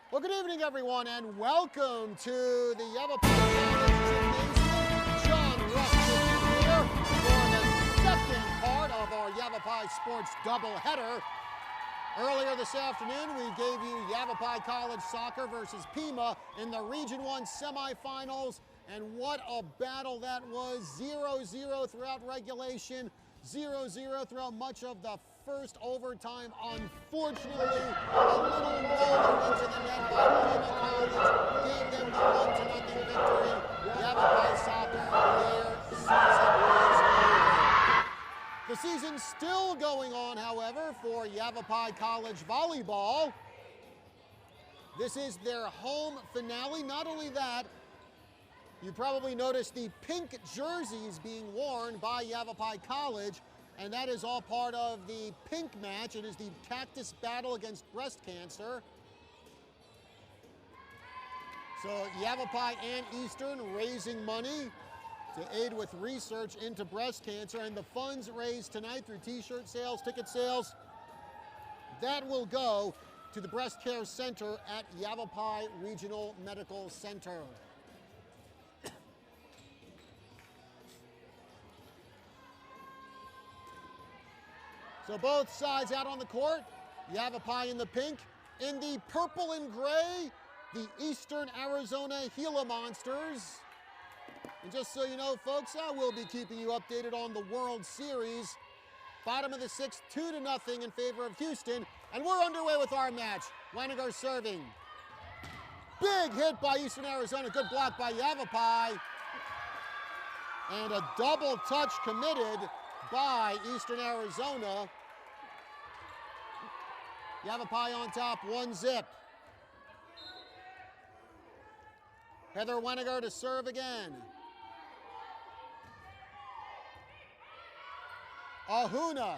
Well, good evening, everyone, and welcome to the Yavapai Gymnasium. John Russ with you here for the second part of our Yavapai Sports doubleheader. Earlier this afternoon, we gave you Yavapai College Soccer versus Pima in the Region 1 semifinals, and what a battle that was. 0-0 throughout regulation, 0-0 throughout much of the first overtime. Unfortunately, a little roller into the net by Pima College gave them the 1-0 victory. Yavapai Soccer, their season is over. The season's still going on, however, for Yavapai College Volleyball. This is their home finale. Not only that, you probably noticed the pink jerseys being worn by Yavapai College, and that is all part of the pink match. It is the Cactus Battle against breast cancer. So Yavapai and Eastern raising money to aid with research into breast cancer, and the funds raised tonight through t-shirt sales, ticket sales, that will go to the Breast Care Center at Yavapai Regional Medical Center. So both sides out on the court, Yavapai in the pink. In the purple and gray, the Eastern Arizona Gila Monsters. And just so you know, folks, I will be keeping you updated on the World Series. Bottom of the sixth, 2-0 in favor of Houston. And we're underway with our match. Weniger serving. Big hit by Eastern Arizona. Good block by Yavapai. And a double touch committed by Eastern Arizona. Yavapai on top, 1-0. Heather Weniger to serve again. Ahuna,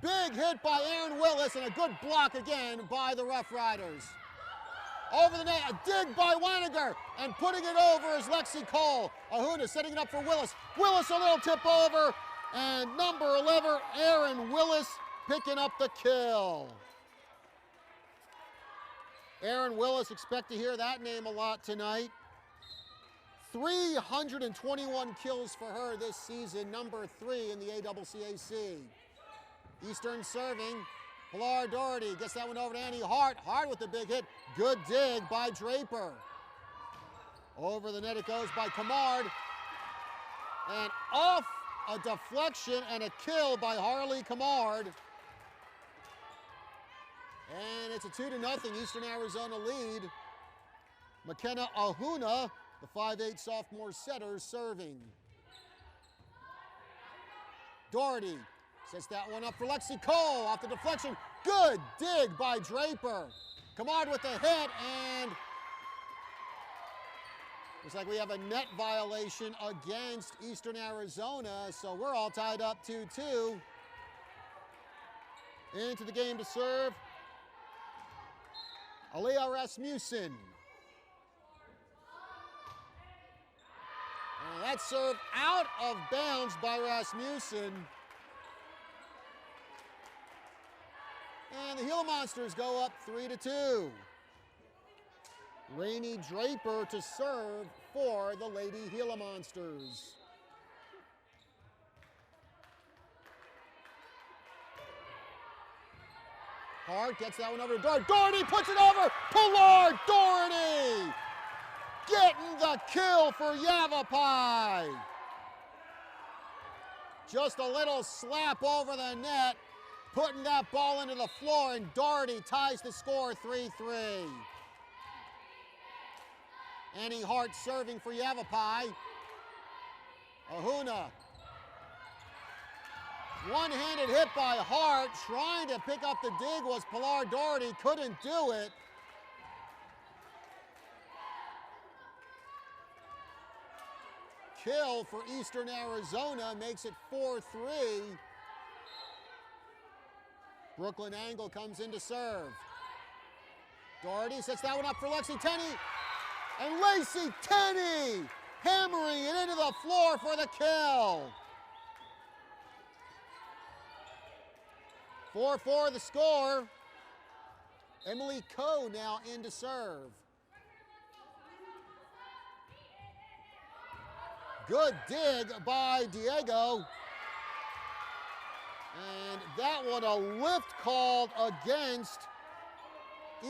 big hit by Aaron Willis, and a good block again by the Rough Riders. Over the net, a dig by Weniger, and putting it over is Lexi Cole. Ahuna setting it up for Willis. Willis a little tip over, and number 11, Aaron Willis, picking up the kill. Aaron Willis, expect to hear that name a lot tonight. 321 kills for her this season, number 3 in the ACCAC. Eastern serving, Pilar Doherty gets that one over to Annie Hart. Hart with the big hit, good dig by Draper. Over the net it goes by Camard. And off a deflection and a kill by Harley Camard. And it's a 2-0 Eastern Arizona lead. McKenna Ahuna, the 5'8" sophomore setter, serving. Doherty sets that one up for Lexi Cole off the deflection. Good dig by Draper. Camard with the hit, and looks like we have a net violation against Eastern Arizona, so we're all tied up 2-2. Into the game to serve, Alea Rasmussen. And that serve out of bounds by Rasmussen. And the Gila Monsters go up 3-2. Rainey Draper to serve for the Lady Gila Monsters. Hart gets that one over to Doherty. Doherty puts it over. Pilar Doherty getting the kill for Yavapai. Just a little slap over the net, putting that ball into the floor, and Doherty ties the score 3-3. Annie Hart serving for Yavapai. Ahuna. One-handed hit by Hart. Trying to pick up the dig was Pilar Doherty. Couldn't do it. Kill for Eastern Arizona makes it 4-3. Brooklyn Angle comes in to serve. Doherty sets that one up for Lexi Tenney. And Lacey Tenney hammering it into the floor for the kill. 4-4 the score. Emily Coe now in to serve. Good dig by Diego. And that one, a lift called against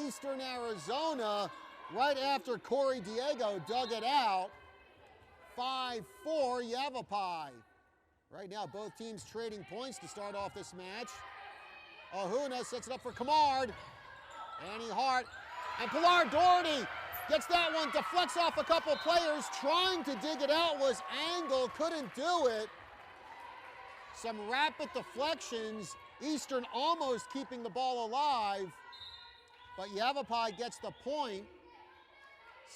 Eastern Arizona right after Corey Diego dug it out. 5-4 Yavapai. Right now, both teams trading points to start off this match. Ahuna sets it up for Camard. Annie Hart and Pilar Doherty gets that one, deflects off a couple players, trying to dig it out, was Angle, couldn't do it. Some rapid deflections, Eastern almost keeping the ball alive, but Yavapai gets the point.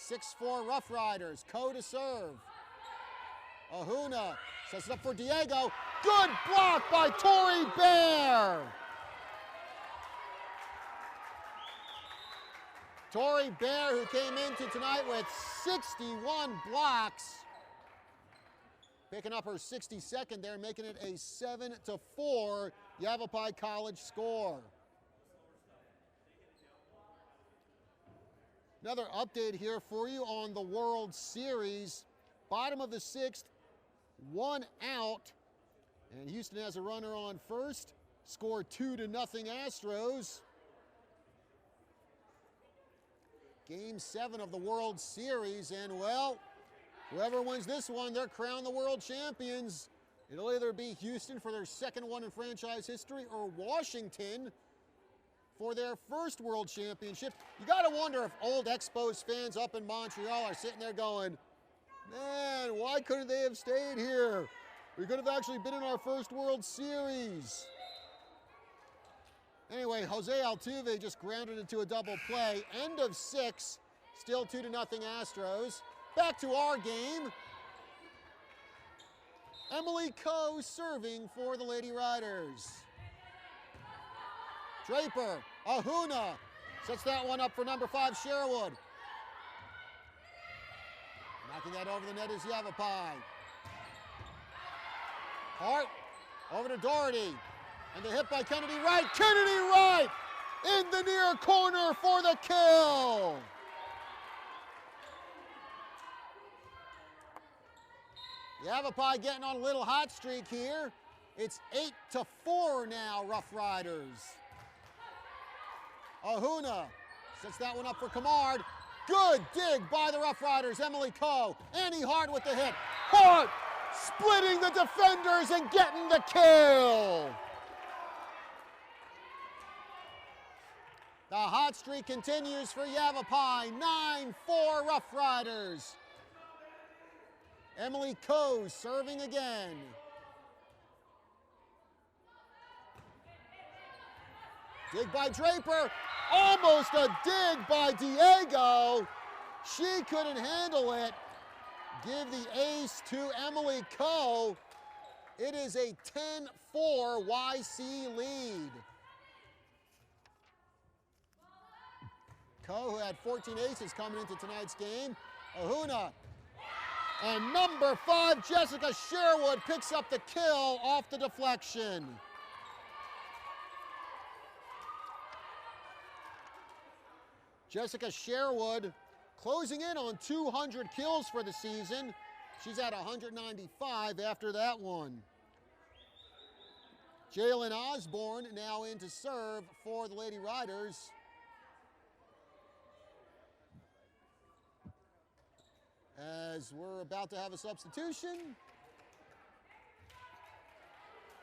6-4 Rough Riders, Coe to serve. Ahuna sets it up for Diego. Good block by Tori Bear. Tori Bear, who came into tonight with 61 blocks, picking up her 62nd there, making it a 7-4 Yavapai College score. Another update here for you on the World Series. Bottom of the 6th, 1 out, and Houston has a runner on first. Score 2-0 Astros. Game 7 of the World Series, and well, whoever wins this one, they're crowned the world champions. It'll either be Houston for their second one in franchise history or Washington for their first world championship. You got to wonder if old Expos fans up in Montreal are sitting there going, man, why couldn't they have stayed here? We could have actually been in our first World Series. Anyway, Jose Altuve just grounded into a double play. End of 6, still 2-0 Astros. Back to our game. Emily Coe serving for the Lady Riders. Draper, Ahuna, sets that one up for number 5, Sherwood. Knocking that over the net is Yavapai. Hart, over to Doherty. And the hit by Kennedy Wright. Kennedy Wright in the near corner for the kill. Yavapai getting on a little hot streak here. It's 8-4 now, Rough Riders. Ahuna sets that one up for Camard. Good dig by the Rough Riders, Emily Coe. Annie Hart with the hit. Hart splitting the defenders and getting the kill. The hot streak continues for Yavapai. 9-4 Rough Riders. Emily Coe serving again. Dig by Draper. Almost a dig by Diego. She couldn't handle it. Give the ace to Emily Coe. It is a 10-4 YC lead. Coe, who had 14 aces coming into tonight's game. Ahuna. And number 5, Jessica Sherwood, picks up the kill off the deflection. Jessica Sherwood closing in on 200 kills for the season. She's at 195 after that one. Jalen Osborne now in to serve for the Lady Riders. As we're about to have a substitution.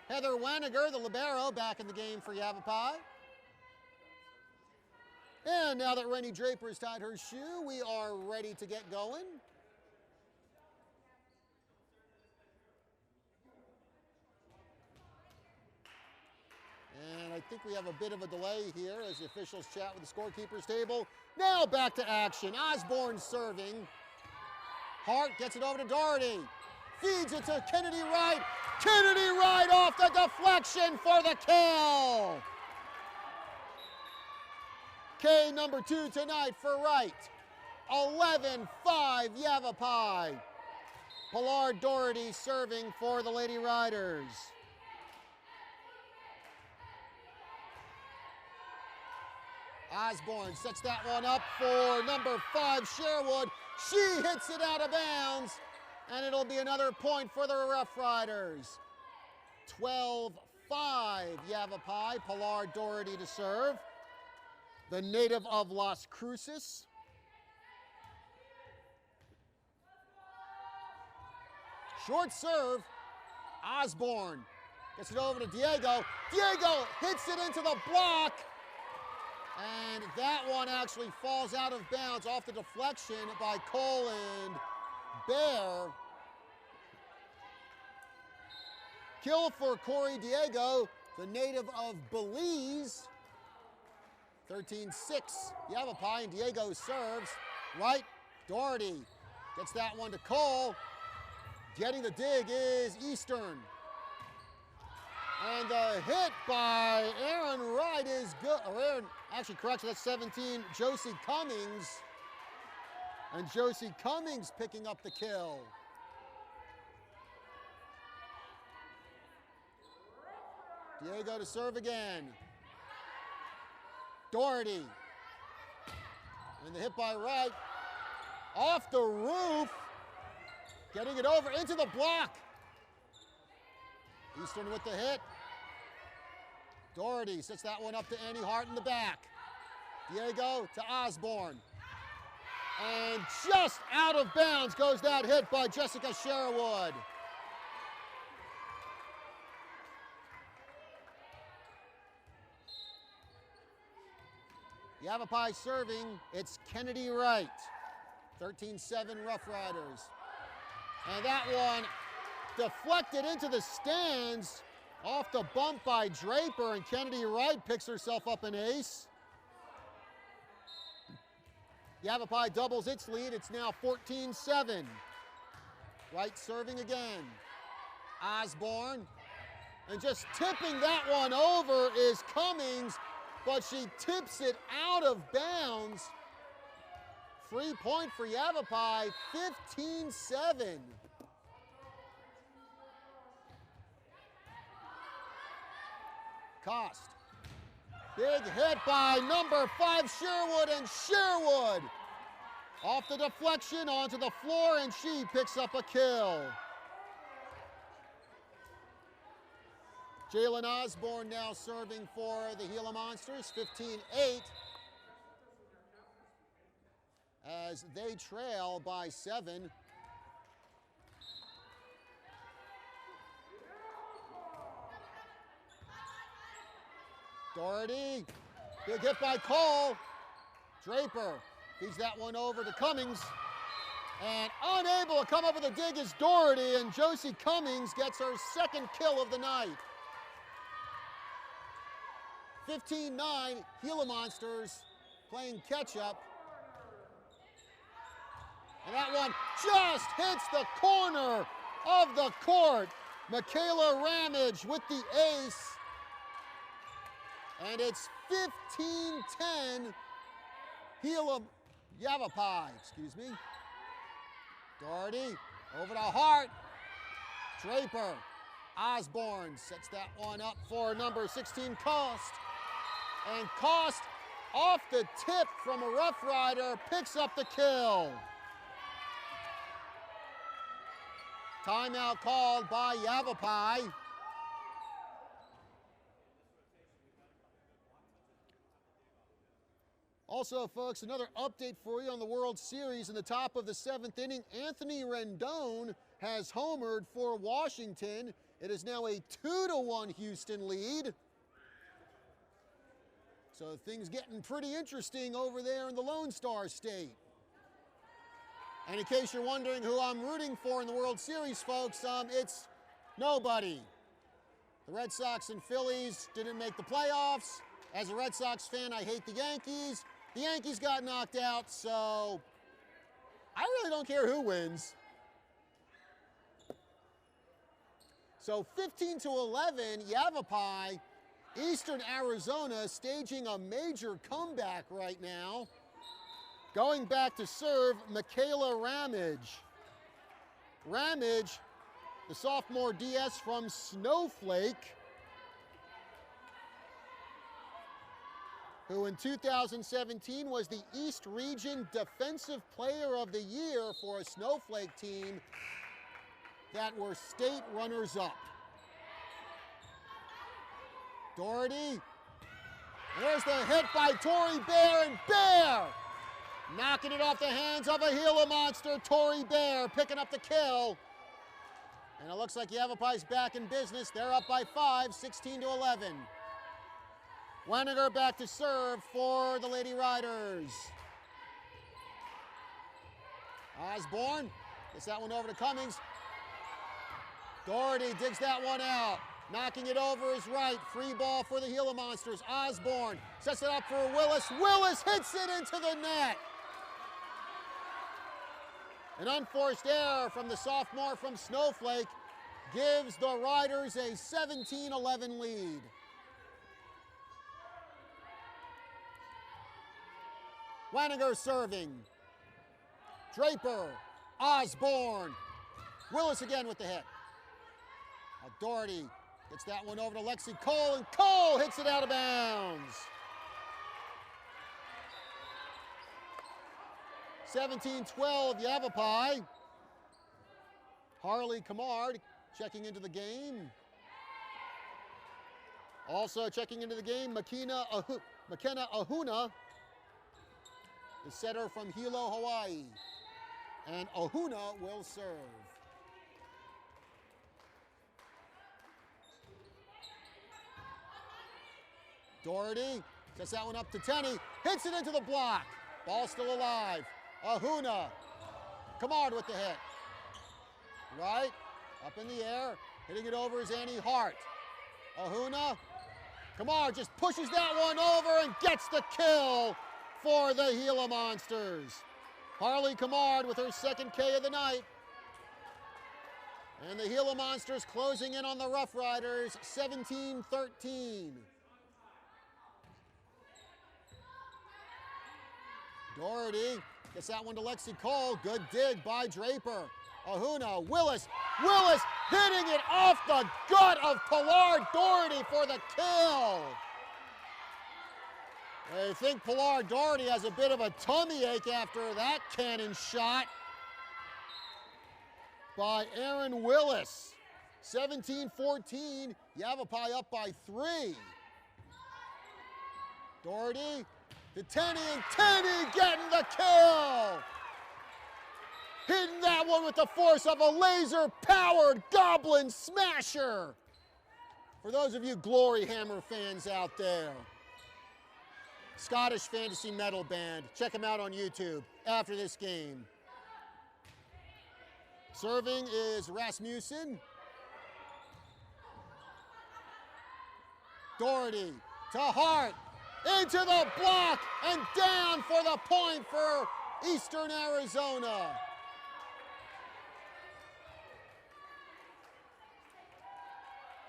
Heather Waniger, the libero, back in the game for Yavapai. And now that Rennie Draper has tied her shoe, we are ready to get going. And I think we have a bit of a delay here as the officials chat with the scorekeeper's table. Now back to action. Osborne serving. Hart gets it over to Doherty. Feeds it to Kennedy Wright. Kennedy Wright off the deflection for the kill. K number 2 tonight for Wright. 11-5 Yavapai. Pilar Doherty serving for the Lady Riders. Osborne sets that one up for number 5, Sherwood. She hits it out of bounds, and it'll be another point for the Rough Riders. 12-5 Yavapai. Pilar Doherty to serve. The native of Las Cruces. Short serve. Osborne gets it over to Diego. Diego hits it into the block. And that one actually falls out of bounds off the deflection by Cole and Bear. Kill for Corey Diego, the native of Belize. 13-6 Yavapai, and Diego serves. Right, Doherty gets that one to Cole. Getting the dig is Eastern. And the hit by Aaron Wright is good. Or Aaron, actually, correction, that's 17, Josie Cummings. And Josie Cummings picking up the kill. Diego to serve again. Doherty. And the hit by Wright. Off the roof. Getting it over into the block. Eastern with the hit. Doherty sets that one up to Annie Hart in the back. Diego to Osborne. And just out of bounds goes that hit by Jessica Sherwood. Yavapai serving, it's Kennedy Wright. 13-7 Rough Riders. And that one deflected into the stands off the bump by Draper, and Kennedy Wright picks herself up an ace. Yavapai doubles its lead. It's now 14-7. Wright serving again. Osborne. And just tipping that one over is Cummings, but she tips it out of bounds. Free point for Yavapai, 15-7. Cost. Big hit by number 5, Sherwood, and Sherwood off the deflection onto the floor, and she picks up a kill. Jalen Osborne now serving for the Gila Monsters, 15-8, as they trail by 7. Doherty, big hit by Cole. Draper feeds that one over to Cummings. And unable to come up with a dig is Doherty, and Josie Cummings gets her second kill of the night. 15-9, Gila Monsters playing catch-up. And that one just hits the corner of the court. Michaela Ramage with the ace. And it's 15-10, Yavapai, excuse me. Doherty over to Hart. Draper. Osborne sets that one up for number 16, Cost. And Cost, off the tip from a Rough Rider, picks up the kill. Timeout called by Yavapai. Also, folks, another update for you on the World Series. In the top of the 7th inning, Anthony Rendon has homered for Washington. It is now a 2-1 Houston lead. So things getting pretty interesting over there in the Lone Star State. And in case you're wondering who I'm rooting for in the World Series, folks, it's nobody. The Red Sox and Phillies didn't make the playoffs. As a Red Sox fan, I hate the Yankees. The Yankees got knocked out, so I really don't care who wins. So 15-11, Yavapai, Eastern Arizona staging a major comeback right now. Going back to serve, Michaela Ramage. Ramage, the sophomore DS from Snowflake. who in 2017 was the East Region Defensive Player of the Year for a Snowflake team that were state runners-up. Doherty, there's the hit by Tory Bear, and Bear knocking it off the hands of a Gila monster. Tory Bear picking up the kill. And it looks like Yavapai's back in business. They're up by 5, 16-11. Weniger back to serve for the Lady Riders. Osborne gets that one over to Cummings. Doherty digs that one out. Knocking it over is right. Free ball for the Gila Monsters. Osborne sets it up for Willis. Willis hits it into the net. An unforced error from the sophomore from Snowflake gives the Riders a 17-11 lead. Weniger serving. Draper, Osborne. Willis again with the hit. Doherty gets that one over to Lexi Cole, and Cole hits it out of bounds. 17-12 Yavapai. Harley Camard checking into the game. Also checking into the game, McKenna Ahuna, the setter from Hilo, Hawaii. And Ahuna will serve. Doherty sets that one up to Tenney, hits it into the block. Ball still alive. Ahuna, Camard with the hit. Right, up in the air, hitting it over is Annie Hart. Ahuna, Camard just pushes that one over and gets the kill for the Gila Monsters. Harley Camard with her second K of the night. And the Gila Monsters closing in on the Rough Riders, 17-13. Doherty gets that one to Lexi Cole. Good dig by Draper. Ahuna, Willis hitting it off the gut of Pilar Doherty for the kill. I think Pilar Doherty has a bit of a tummy ache after that cannon shot by Aaron Willis. 17-14, Yavapai up by 3. Doherty to Tenney, and Tenney getting the kill. Hitting that one with the force of a laser-powered Goblin Smasher. For those of you Glory Hammer fans out there. Scottish fantasy metal band. Check them out on YouTube after this game. Serving is Rasmussen. Doherty to Hart. Into the block and down for the point for Eastern Arizona.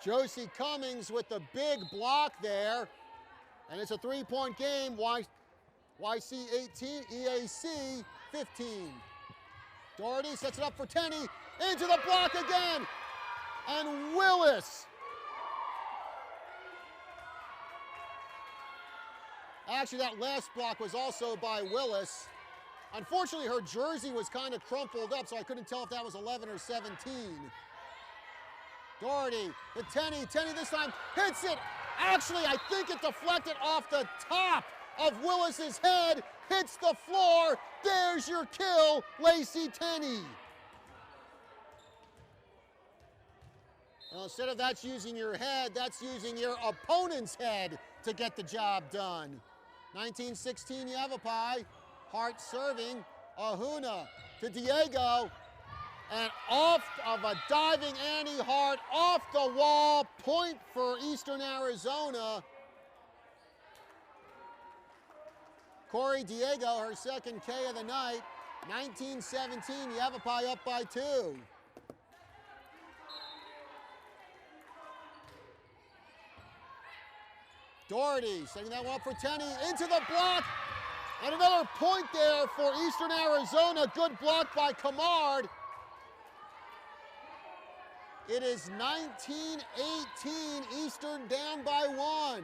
Josie Cummings with the big block there. And it's a 3-point game. YC 18, EAC 15. Doherty sets it up for Tenney. Into the block again. And Willis. Actually, that last block was also by Willis. Unfortunately, her jersey was kind of crumpled up, so I couldn't tell if that was 11 or 17. Doherty to Tenney. Tenney this time hits it. Actually, I think it deflected off the top of Willis's head. Hits the floor. There's your kill, Lacey Tenney. Well, instead of that's using your head, that's using your opponent's head to get the job done. 19-16 Yavapai. Hart serving. Ahuna to Diego. And off of a diving Annie Hart, off the wall, point for Eastern Arizona. Corey Diego, her second K of the night. 19-17, Yavapai up by 2. Doherty setting that one up for Tenney, into the block, and another point there for Eastern Arizona. Good block by Camard. It is 19-18, Eastern down by 1.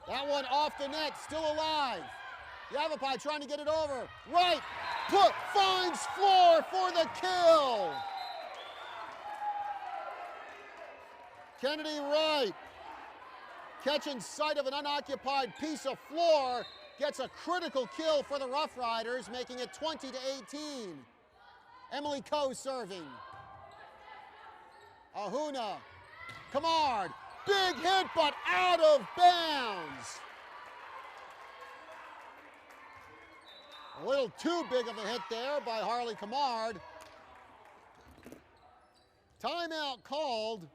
That one off the net, still alive. Yavapai trying to get it over. Right, finds floor for the kill. Kennedy Wright, catching sight of an unoccupied piece of floor, gets a critical kill for the Rough Riders, making it 20-18. Emily Coe serving. Ahuna, Kamard, big hit, but out of bounds. A little too big of a hit there by Harley Kamard. Timeout called.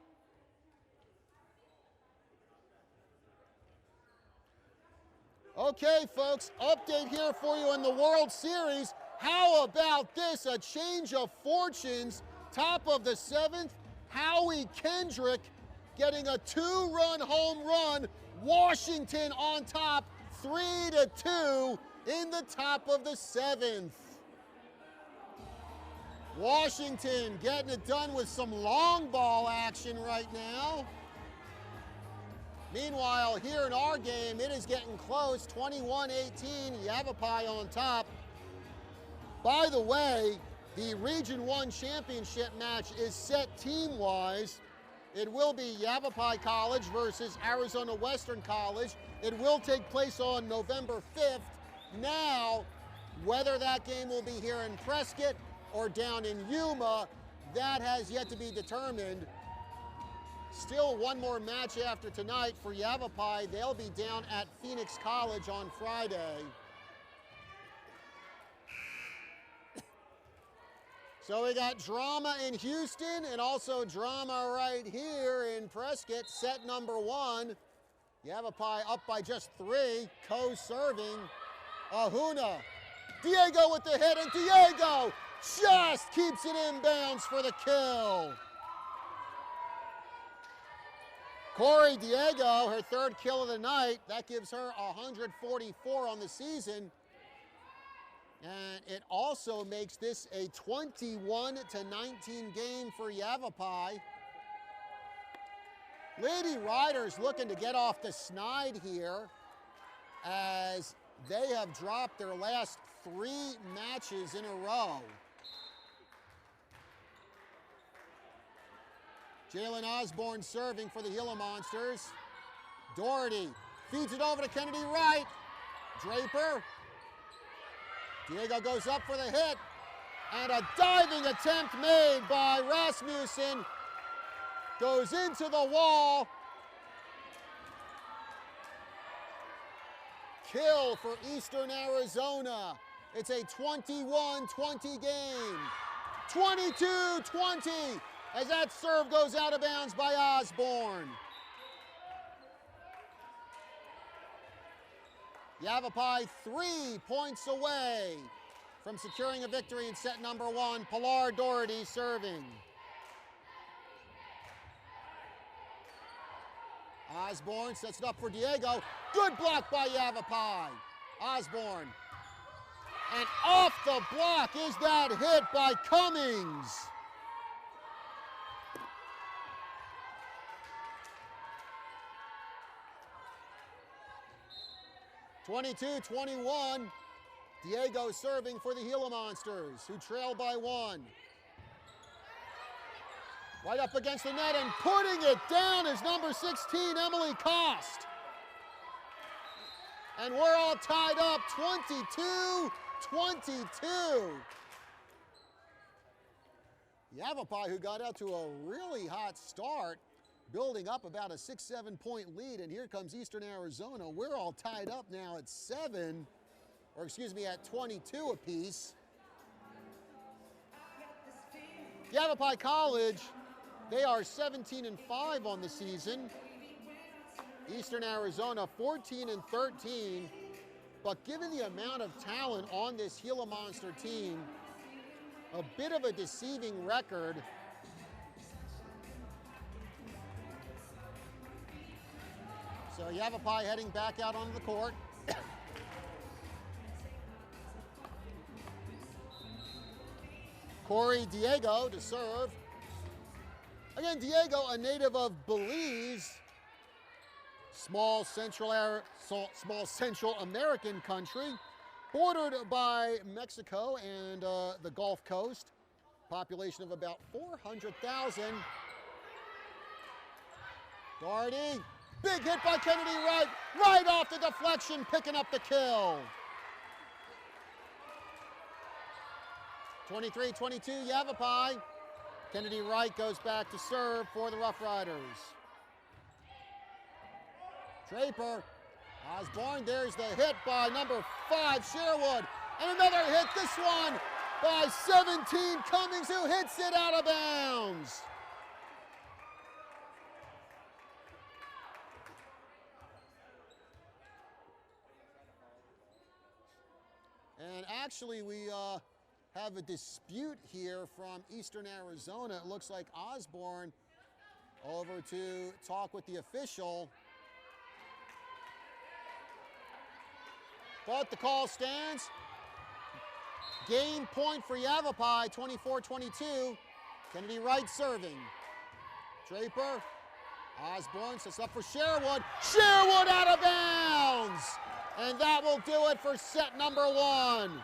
Okay, folks, update here for you in the World Series. How about this? A change of fortunes. Top of the seventh, Howie Kendrick getting a two-run home run. Washington on top, 3-2 in the top of the seventh. Washington getting it done with some long ball action right now. Meanwhile, here in our game, it is getting close, 21-18, Yavapai on top. By the way, the Region 1 championship match is set team-wise. It will be Yavapai College versus Arizona Western College. It will take place on November 5th. Now, whether that game will be here in Prescott or down in Yuma, that has yet to be determined. Still one more match after tonight for Yavapai. They'll be down at Phoenix College on Friday. So we got drama in Houston and also drama right here in Prescott. Set number one. Yavapai up by just 3. Coe serving. Ahuna. Diego with the hit, and Diego just keeps it in bounds for the kill. Corey Diego, her third kill of the night. That gives her 144 on the season. And it also makes this a 21-19 game for Yavapai. Lady Riders looking to get off the snide here as they have dropped their last 3 matches in a row. Jalen Osborne serving for the Gila Monsters. Doherty feeds it over to Kennedy Wright. Draper. Diego goes up for the hit. And a diving attempt made by Rasmussen. Goes into the wall. Kill for Eastern Arizona. It's a 21-20 game. 22-20 as that serve goes out of bounds by Osborne. Yavapai 3 points away from securing a victory in set number 1. Pilar Doherty serving. Osborne sets it up for Diego. Good block by Yavapai. Osborne. And off the block is that hit by Cummings. (22-21). Diego serving for the Gila Monsters, who trail by 1. Right up against the net and putting it down is number 16, Emily Cost. And we're all tied up, 22-22. Yavapai, who got out to a really hot start, building up about a 6-7 point lead, and here comes Eastern Arizona. We're all tied up now at 7, or excuse me, at 22 apiece. Yavapai College, they are 17-5 on the season. Eastern Arizona 14-13, but given the amount of talent on this Gila Monster team, a bit of a deceiving record. So Yavapai heading back out onto the court. Corey Diego to serve. Again, Diego, a native of Belize, small Central American country, bordered by Mexico and the Gulf Coast. Population of about 400,000. Doherty, big hit by Kennedy Wright, right off the deflection, picking up the kill. 23-22 Yavapai. Kennedy Wright goes back to serve for the Rough Riders. Draper, Osborne, there's the hit by number 5, Sherwood. And another hit, this one by 17, Cummings, who hits it out of bounds. And actually, we have a dispute here from Eastern Arizona. It looks like Osborne over to talk with the official. But the call stands. Game point for Yavapai, 24-22. Kennedy Wright serving. Draper, Osborne sets up for Sherwood. Sherwood out of bounds! And that will do it for set number 1.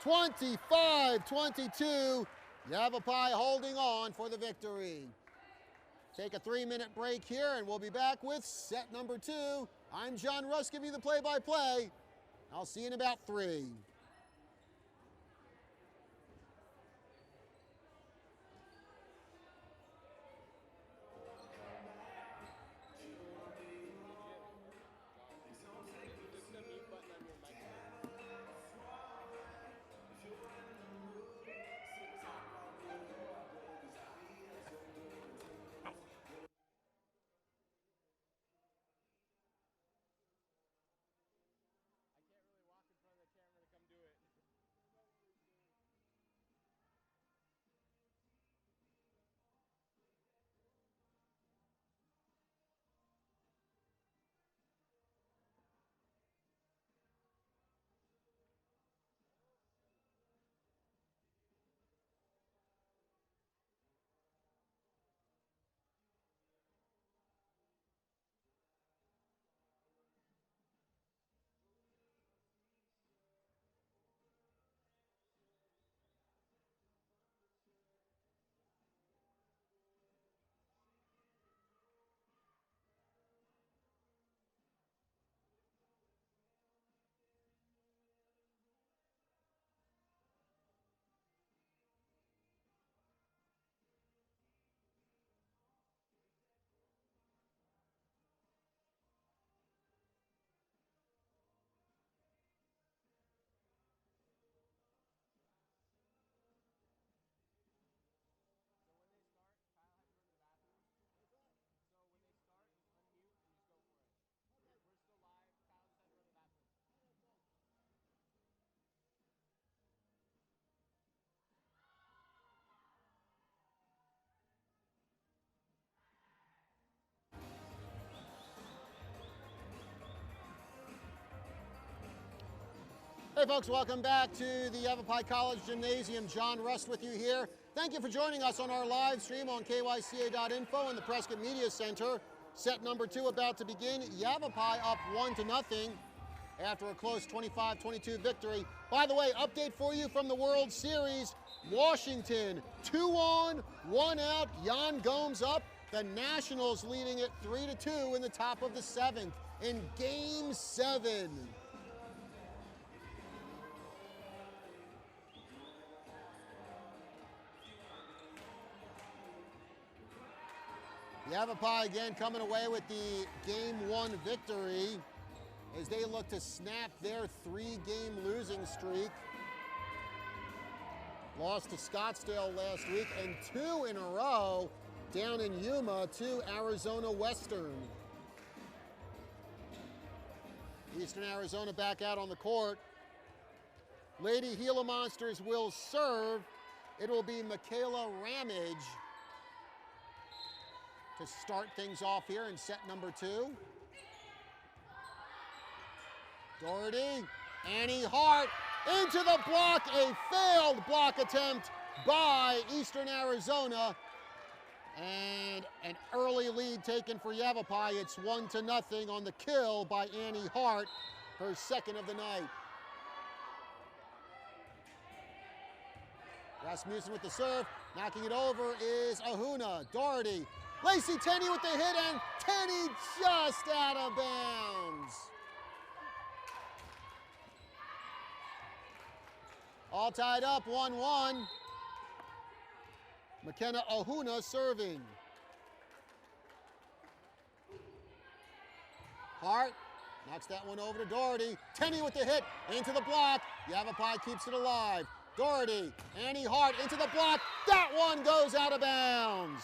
25-22, Yavapai holding on for the victory. Take a 3-minute break here and we'll be back with set number 2. I'm John Russ giving you the play-by-play. I'll see you in about 3. Hey folks, welcome back to the Yavapai College Gymnasium. John Rust with you here. Thank you for joining us on our live stream on kyca.info and the Prescott Media Center. Set number 2 about to begin. Yavapai up 1-0 after a close 25-22 victory. By the way, update for you from the World Series. Washington, 2 on, 1 out. Jan Gomes up. The Nationals leading it 3-2 in the top of the 7th in Game 7. Yavapai again coming away with the Game 1 victory as they look to snap their 3-game losing streak. Lost to Scottsdale last week and 2 in a row down in Yuma to Arizona Western. Eastern Arizona back out on the court. Lady Gila Monsters will serve. It will be Michaela Ramage to start things off here in set number 2. Doherty, Annie Hart into the block, a failed block attempt by Eastern Arizona. And an early lead taken for Yavapai. It's 1-0 on the kill by Annie Hart, her second of the night. Rasmussen with the serve, knocking it over is Ahuna. Doherty, Lacey Tenney with the hit, and Tenney just out of bounds. All tied up, 1-1. McKenna Ahuna serving. Hart knocks that one over to Doherty. Tenney with the hit, into the block. Yavapai keeps it alive. Doherty, Annie Hart into the block. That one goes out of bounds.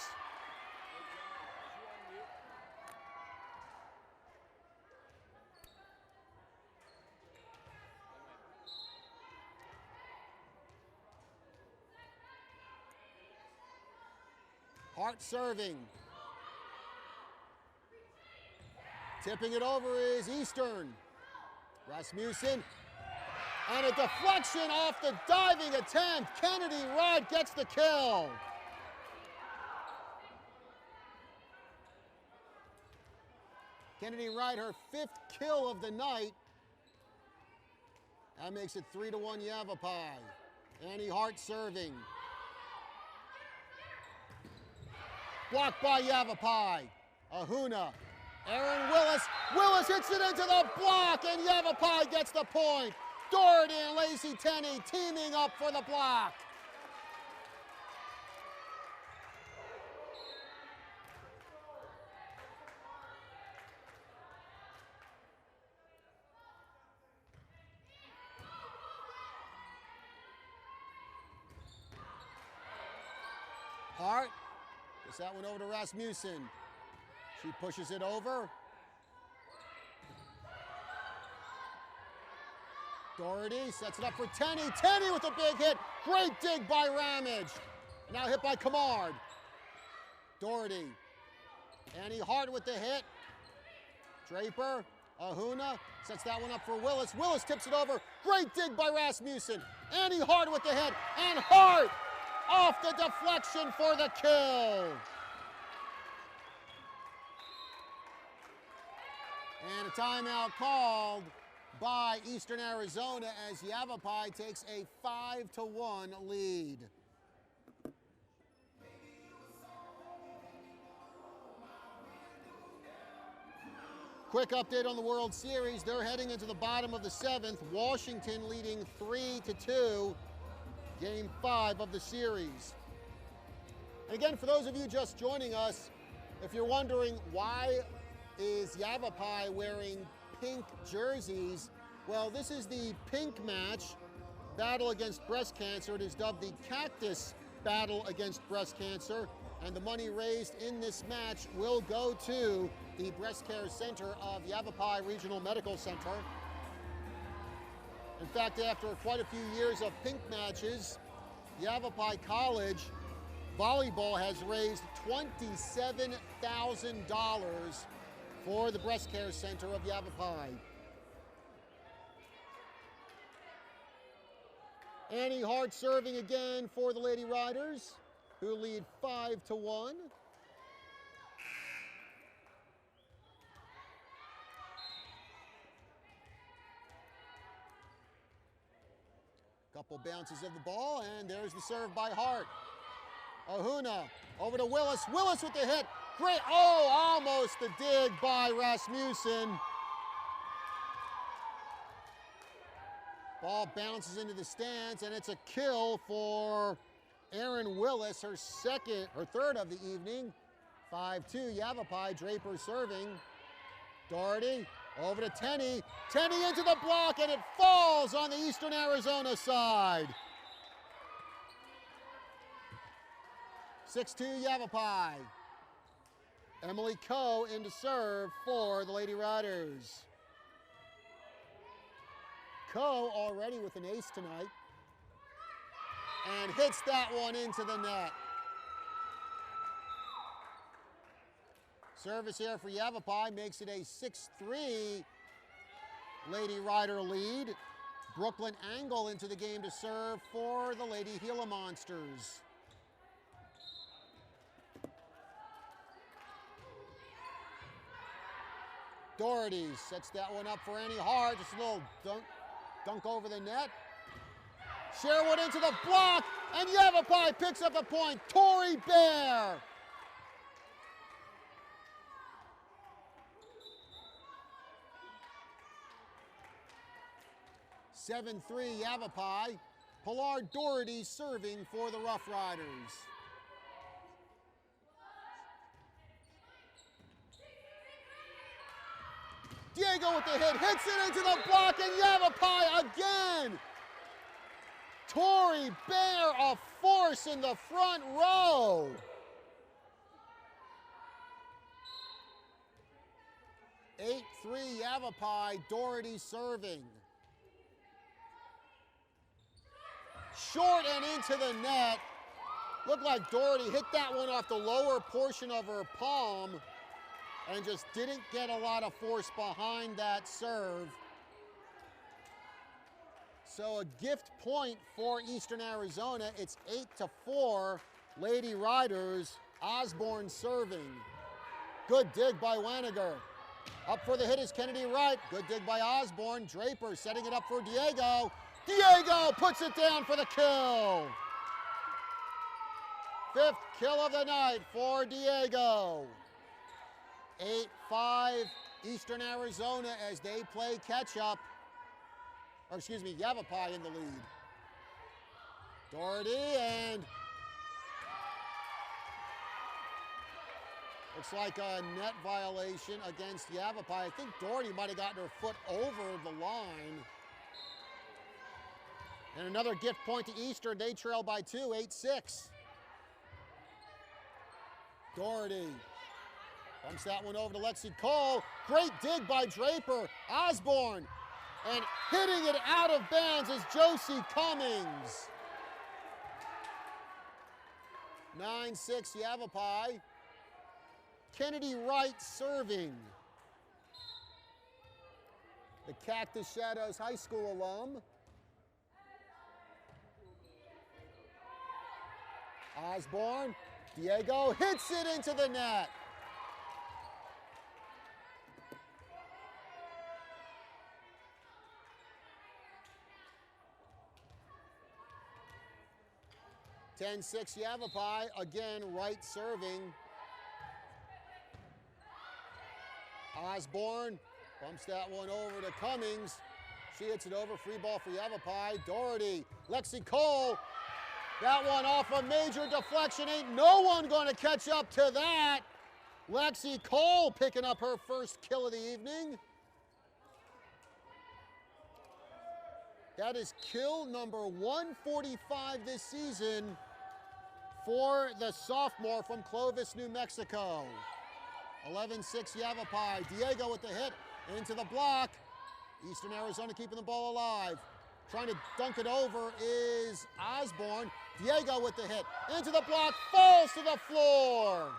Hart serving. Tipping it over is Eastern. Rasmussen. And a deflection off the diving attempt. Kennedy Wright gets the kill. Kennedy Wright, her 5th kill of the night. That makes it 3-1 Yavapai. Annie Hart serving. Blocked by Yavapai. Ahuna. Aaron Willis. Willis hits it into the block, and Yavapai gets the point. Doherty and Lacey Tenney teaming up for the block. Hart gets that one over to Rasmussen. She pushes it over. Doherty sets it up for Tenney. Tenney with a big hit. Great dig by Ramage. Now hit by Kamard. Doherty. Annie Hart with the hit. Draper. Ahuna sets that one up for Willis. Willis tips it over. Great dig by Rasmussen. Annie Hart with the hit. And Hart off the deflection for the kill. And a timeout called by Eastern Arizona as Yavapai takes a 5-1 lead. Quick update on the World Series. They're heading into the bottom of the 7th. Washington leading 3-2, Game 5 of the series. And again, for those of you just joining us, if you're wondering why is Yavapai wearing pink jerseys, well, this is the pink match, Battle Against Breast Cancer. It is dubbed the Cactus Battle Against Breast Cancer, and the money raised in this match will go to the Breast Care Center of Yavapai Regional Medical Center. In fact, after quite a few years of pink matches, Yavapai College Volleyball has raised $27,000 for the Breast Care Center of Yavapai. Annie Hart serving again for the Lady Riders, who lead 5-1. Couple bounces of the ball, and there's the serve by Hart. Ahuna over to Willis. Willis with the hit. Great, oh, almost the dig by Rasmussen. Ball bounces into the stands, and it's a kill for Erin Willis, her third of the evening. 5-2, Yavapai. Draper serving. Doherty over to Tenney. Tenney into the block, and it falls on the Eastern Arizona side. 6-2, Yavapai. Emily Coe in to serve for the Lady Riders. Coe already with an ace tonight, and hits that one into the net. Service here for Yavapai makes it a 6-3 Lady Rider lead. Brooklyn Angle into the game to serve for the Lady Gila Monsters. Doherty sets that one up for Annie Hart. Just a little dunk over the net. Sherwood into the block, and Yavapai picks up a point. Tori Bear. Seven 3 Yavapai. Pilar Doherty serving for the Rough Riders. Diego with the hit, hits it into the block, and Yavapai again. Tori Bear, a force in the front row. Eight 3 Yavapai, Doherty serving. Short and into the net. Looked like Doherty hit that one off the lower portion of her palm and just didn't get a lot of force behind that serve. So a gift point for Eastern Arizona. It's 8-4, Lady Riders. Osborne serving. Good dig by Waniger. Up for the hit is Kennedy Wright. Good dig by Osborne. Draper setting it up for Diego. Diego puts it down for the kill. Fifth kill of the night for Diego. 8-5 Eastern Arizona as they play catch-up. Or excuse me, Yavapai in the lead. Doherty and looks like a net violation against Yavapai. I think Doherty might have gotten her foot over the line. And another gift point to Eastern. They trail by 2, 8-6. Doherty bumps that one over to Lexi Cole. Great dig by Draper. Osborne. And hitting it out of bounds is Josie Cummings. 9-6 Yavapai. Kennedy Wright serving. The Cactus Shadows High School alum. Osborne, Diego hits it into the net. Ten 6 Yavapai, again Wright serving. Osborne bumps that one over to Cummings. She hits it over, free ball for Yavapai. Doherty, Lexi Cole. That one off a major deflection. Ain't no one going to catch up to that. Lexi Cole picking up her first kill of the evening. That is kill number 145 this season for the sophomore from Clovis, New Mexico. 11-6 Yavapai. Diego with the hit into the block. Eastern Arizona keeping the ball alive. Trying to dunk it over is Osborne. Diego with the hit. Into the block. Falls to the floor.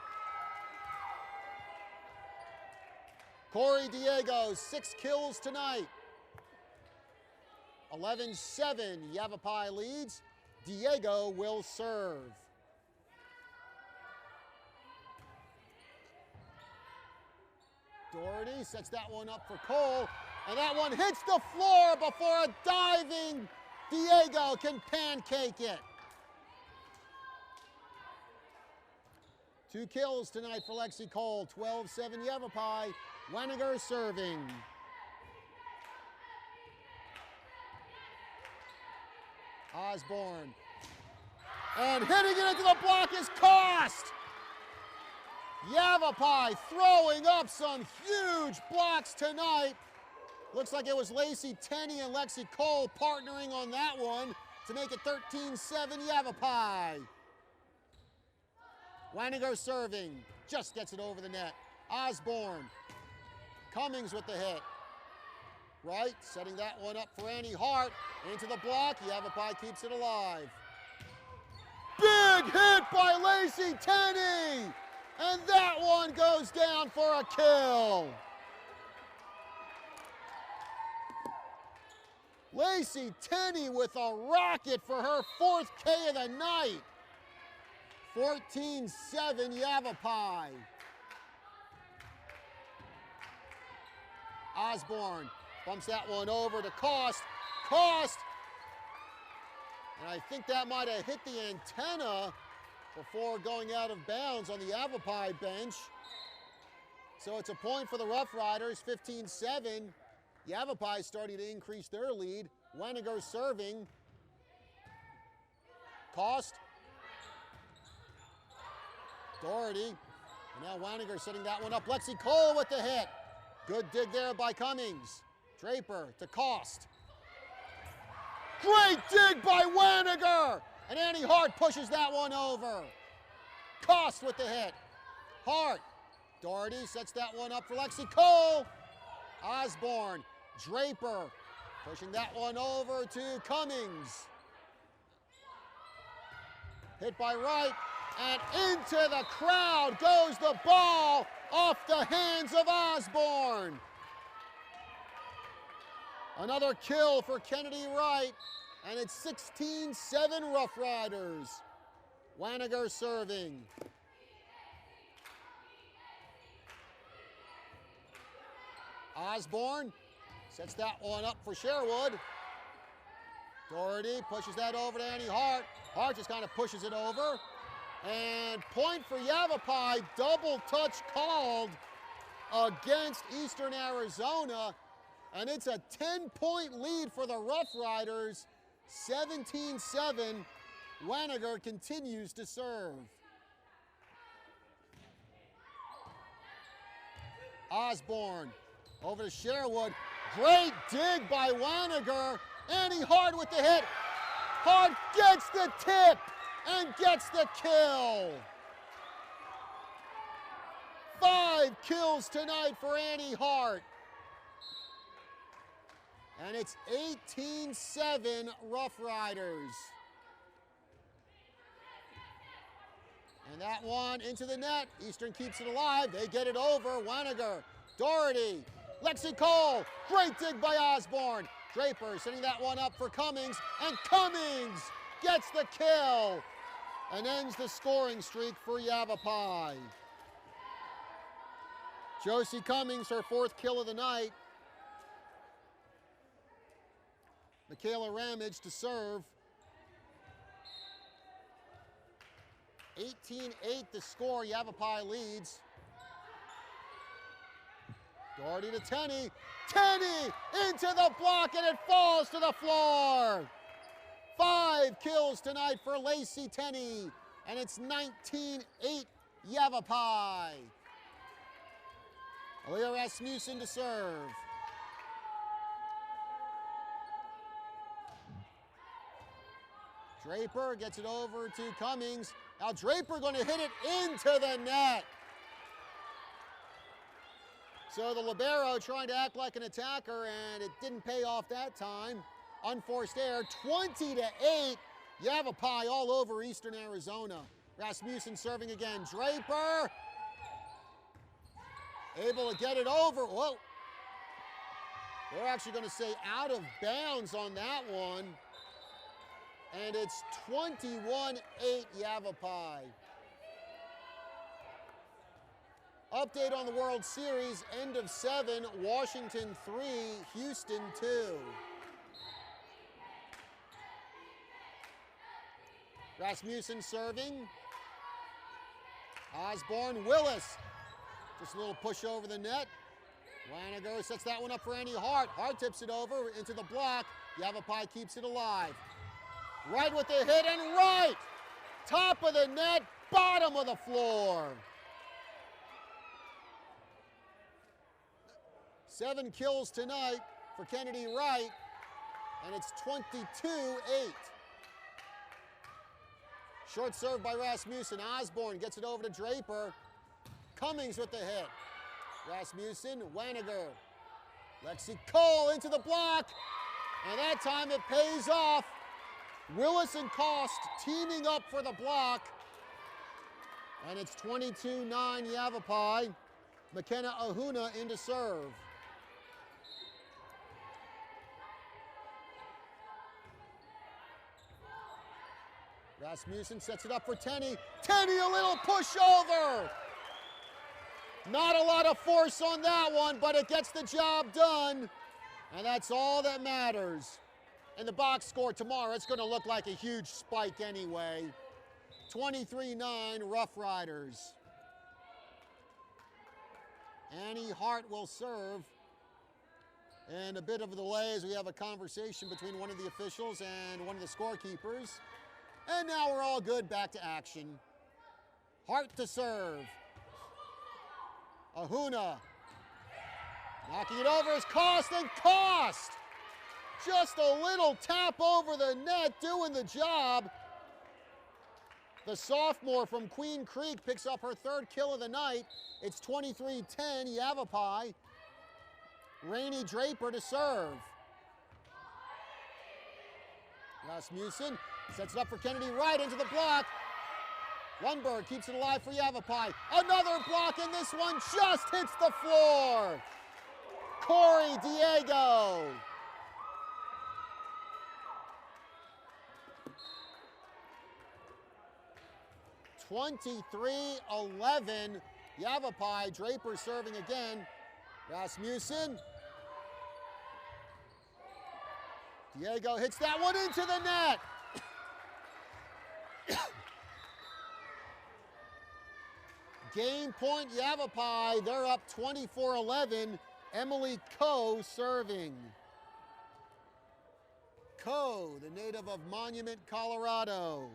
Corey Diego, 6 kills tonight. 11-7. Yavapai leads. Diego will serve. Doherty sets that one up for Cole. And that one hits the floor before a diving Diego can pancake it. 2 kills tonight for Lexi Cole. 12-7 Yavapai. Waniger serving. Osborne. And hitting it into the block is Cost. Yavapai throwing up some huge blocks tonight. Looks like it was Lacey Tenney and Lexi Cole partnering on that one to make it 13-7 Yavapai. Waniger serving, just gets it over the net. Osborne, Cummings with the hit. Wright setting that one up for Annie Hart. Into the block, Yavapai keeps it alive. Big hit by Lacey Tenney! And that one goes down for a kill. Lacey Tenney with a rocket for her 4th K of the night. 14-7 Yavapai. Osborne bumps that one over to Cost. Cost! And I think that might have hit the antenna before going out of bounds on the Yavapai bench. So it's a point for the Rough Riders, 15-7. Yavapai starting to increase their lead. Waniger serving. Cost. Doherty. And now Waniger setting that one up. Lexi Cole with the hit. Good dig there by Cummings. Draper to Cost. Great dig by Waniger! And Annie Hart pushes that one over. Cost with the hit. Hart. Doherty sets that one up for Lexi Cole. Osborne. Draper pushing that one over to Cummings. Hit by Wright, and into the crowd goes the ball off the hands of Osborne. Another kill for Kennedy Wright, and it's 16-7 Rough Riders. Waniger serving. Osborne sets that one up for Sherwood. Doherty pushes that over to Annie Hart. Hart just kind of pushes it over. And point for Yavapai, double touch called against Eastern Arizona. And it's a 10-point lead for the Rough Riders, 17-7. Waniger continues to serve. Osborne over to Sherwood. Great dig by Waniger. Annie Hart with the hit. Hart gets the tip and gets the kill. 5 kills tonight for Annie Hart. And it's 18-7 Rough Riders. And that one into the net. Eastern keeps it alive. They get it over. Waniger, Doherty, Lexi Cole. Great dig by Osborne. Draper setting that one up for Cummings. And Cummings gets the kill and ends the scoring streak for Yavapai. Josie Cummings, her 4th kill of the night. Michaela Ramage to serve. 18-8 the score, Yavapai leads. Doherty to Tenney. Tenney into the block and it falls to the floor. 5 kills tonight for Lacey Tenney, and it's 19-8 Yavapai. Aaliyah Rasmussen to serve. Draper gets it over to Cummings. Now Draper going to hit it into the net. So the libero trying to act like an attacker, and it didn't pay off that time. Unforced error, 20-8. Yavapai all over Eastern Arizona. Rasmussen serving again. Draper able to get it over. Whoa. They're actually going to say out of bounds on that one. And it's 21-8 Yavapai. Update on the World Series, end of 7, Washington 3, Houston 2. Rasmussen serving. Osborne, Willis. Just a little push over the net. Waniger sets that one up for Annie Hart. Hart tips it over into the block. Yavapai keeps it alive. Right with the hit and right. Top of the net, bottom of the floor. 7 kills tonight for Kennedy Wright, and it's 22-8. Short serve by Rasmussen. Osborne gets it over to Draper. Cummings with the hit. Rasmussen, Waniger. Lexi Cole into the block, and that time it pays off. Willis and Cost teaming up for the block, and it's 22-9 Yavapai. McKenna Ahuna into serve. Rasmussen sets it up for Tenney. Tenney, a little pushover. Not a lot of force on that one, but it gets the job done. And that's all that matters. In the box score tomorrow, it's going to look like a huge spike anyway. 23-9 Rough Riders. Annie Hart will serve. And a bit of a delay as we have a conversation between one of the officials and one of the scorekeepers. And now we're all good, back to action. Hart to serve. Ahuna. Knocking it over is Cost, and Cost! Just a little tap over the net, doing the job. The sophomore from Queen Creek picks up her third kill of the night. It's 23-10 Yavapai. Rainey Draper to serve. Rasmussen sets it up for Kennedy Wright into the block. Lundberg keeps it alive for Yavapai. Another block, and this one just hits the floor. Corey Diego. (23-11) Yavapai. Draper serving again. Rasmussen. Diego hits that one into the net. Game point Yavapai. They're up 24-11. Emily Coe serving. Coe, the native of Monument, Colorado,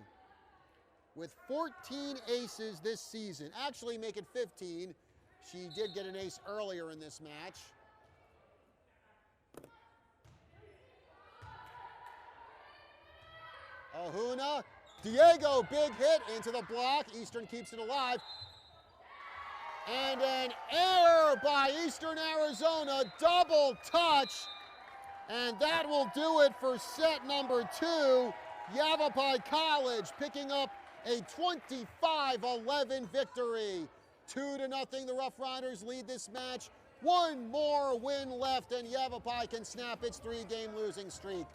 with 14 aces this season. Actually make it 15. She did get an ace earlier in this match. Ahuna. Diego, big hit into the block. Eastern keeps it alive. And an error by Eastern Arizona, double touch. And that will do it for set number 2. Yavapai College picking up a 25-11 victory. 2-0, the Rough Riders lead this match. One more win left, and Yavapai can snap its 3-game losing streak.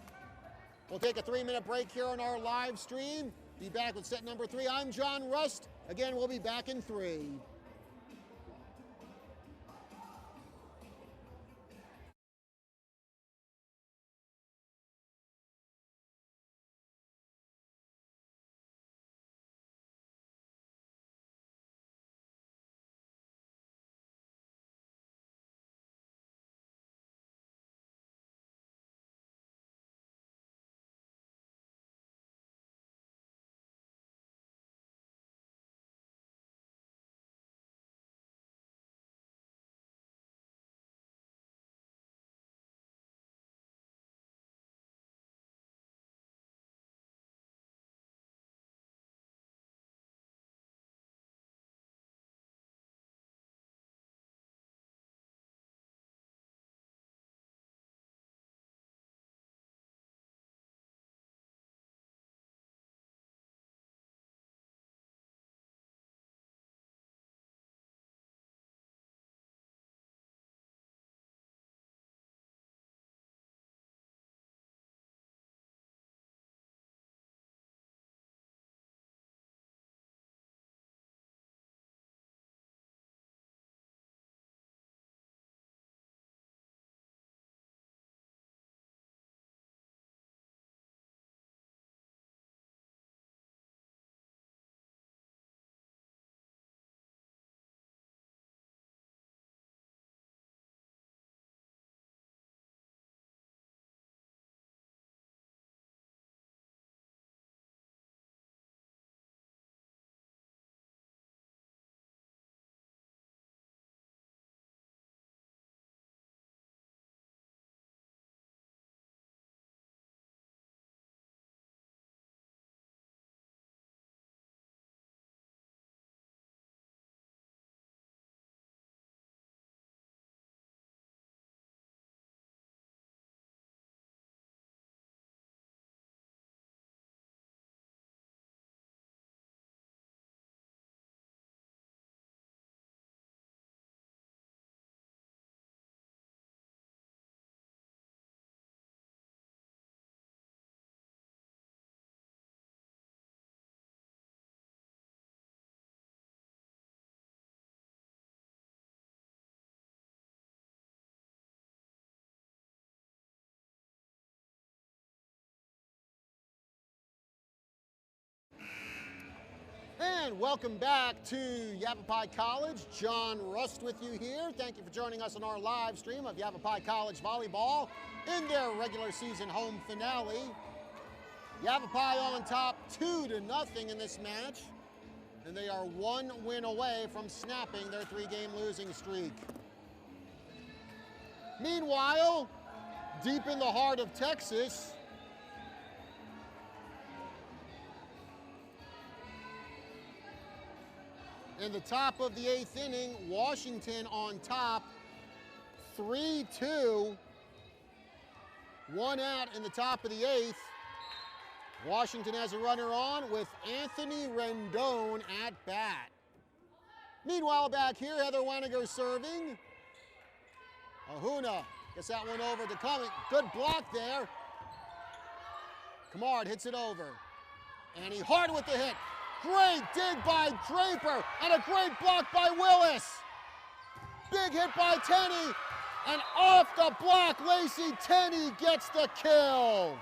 We'll take a 3-minute break here on our live stream. Be back with set number 3. I'm John Rust. Again, we'll be back in 3. And welcome back to Yavapai College. John Rust with you here. Thank you for joining us on our live stream of Yavapai College Volleyball in their regular season home finale. Yavapai on top 2-0 in this match, and they are one win away from snapping their 3-game losing streak. Meanwhile, deep in the heart of Texas, in the top of the 8th inning, Washington on top, 3-2. One out in the top of the 8th. Washington has a runner on with Anthony Rendon at bat. Meanwhile, back here, Heather Waniger serving. Ahuna gets that one over to Cumming. Good block there. Kamard hits it over. Annie Hart with the hit. Great dig by Draper, and a great block by Willis. Big hit by Tenney, and off the block, Lacey Tenney gets the kill.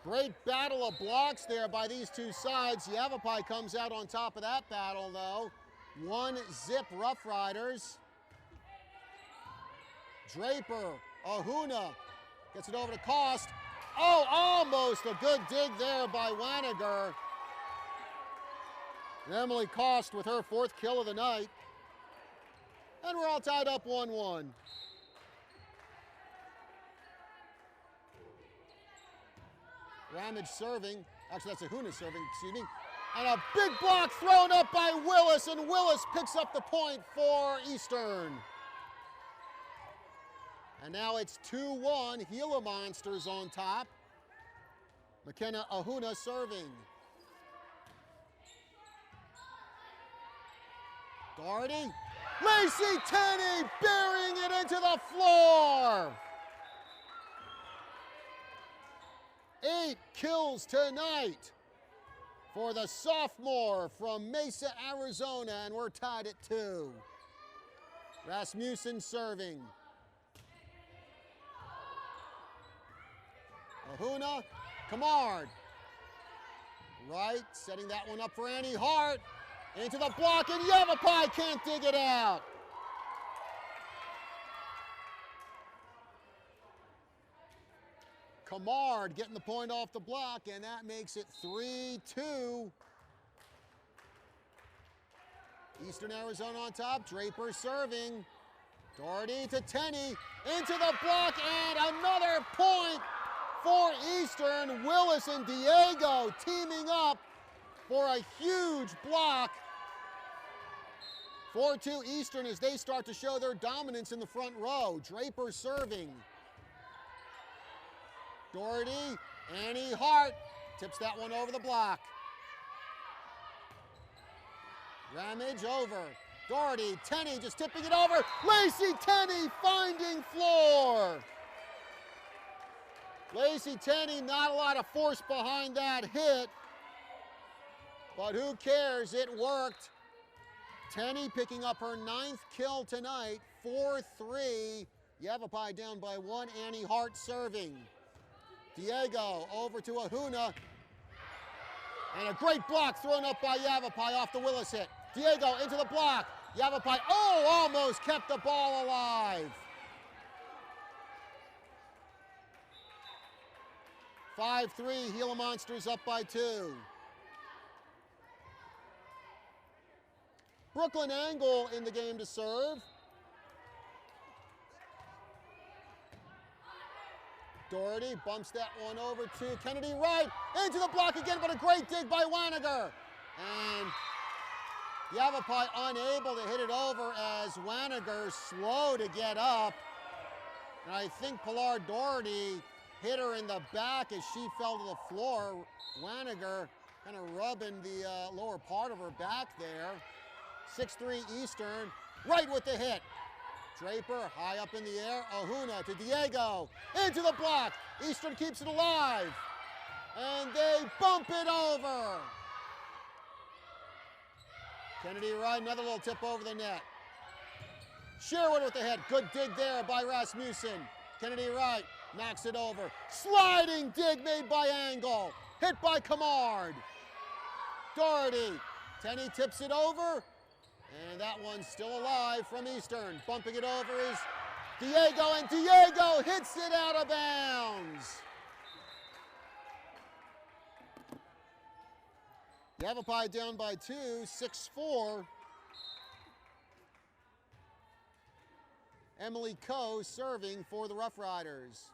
Great battle of blocks there by these two sides. Yavapai comes out on top of that battle, though. 1-zip Rough Riders. Draper, Ahuna gets it over to Cost. Oh, almost a good dig there by Waniger. Emily Cost with her 4th kill of the night. And we're all tied up 1-1. Ramage serving. Actually, that's Ahuna serving, excuse me. And a big block thrown up by Willis, and Willis picks up the point for Eastern. And now it's 2-1, Gila Monsters on top. McKenna Ahuna serving. Doherty. Lacey Tenney burying it into the floor. 8 kills tonight for the sophomore from Mesa, Arizona, and we're tied at 2. Rasmussen serving. Ahuna, Kamard. Right, setting that one up for Annie Hart. Into the block, and Yavapai can't dig it out. Kamard getting the point off the block, and that makes it 3-2. Eastern Arizona on top, Draper serving. Doherty to Tenney, into the block, and another point for Eastern. Willis and Diego teaming up for a huge block. 4-2 Eastern as they start to show their dominance in the front row. Draper serving. Doherty, Annie Hart tips that one over the block. Ramage over. Doherty, Tenney just tipping it over. Lacey Tenney finding floor. Lacey Tenney, not a lot of force behind that hit, but who cares, it worked. Tenney picking up her 9th kill tonight, 4-3. Yavapai down by 1, Annie Hart serving. Diego over to Ahuna, and a great block thrown up by Yavapai off the Willis hit. Diego into the block, Yavapai, oh, almost kept the ball alive. 5-3, Gila Monsters up by 2. Brooklyn Angle in the game to serve. Doherty bumps that one over to Kennedy Wright. Into the block again, but a great dig by Waniger. And Yavapai unable to hit it over as Waniger slow to get up. And I think Pilar Doherty hit her in the back as she fell to the floor. Waniger kind of rubbing the lower part of her back there. 6-3 Eastern, right with the hit. Draper high up in the air, Ahuna to Diego, into the block. Eastern keeps it alive, and they bump it over. Kennedy Wright, another little tip over the net. Sherwood with the hit, good dig there by Rasmussen. Kennedy Wright knocks it over. Sliding dig made by Angle. hit by Camard. Doherty, Tenney tips it over, and that one's still alive from Eastern. Bumping it over is Diego, and Diego hits it out of bounds. Yavapai down by 2, 6-4. Emily Coe serving for the Rough Riders.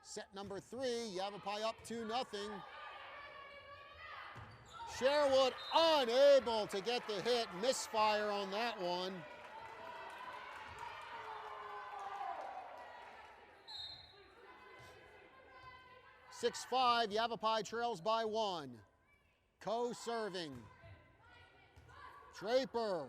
Set number 3, Yavapai up 2-0. Sherwood unable to get the hit, misfire on that one. (6-5), Yavapai trails by 1. Coe serving. Draper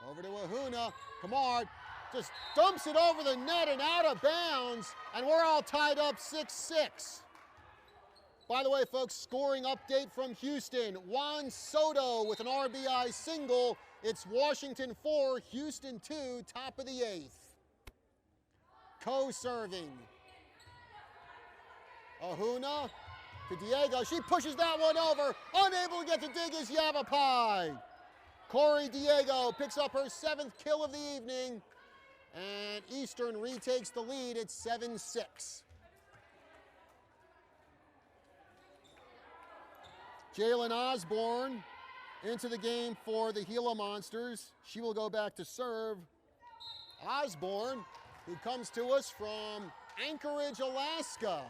over to Ahuna. Camard just dumps it over the net and out of bounds, and we're all tied up 6-6. By the way, folks, scoring update from Houston. Juan Soto with an RBI single. It's Washington 4, Houston 2, top of the 8th. Coe serving. Ahuna to Diego. She pushes that one over. Unable to get the dig is Yavapai. Corey Diego picks up her 7th kill of the evening, and Eastern retakes the lead at 7-6. Jalen Osborne into the game for the Gila Monsters. She will go back to serve. Osborne, who comes to us from Anchorage, Alaska.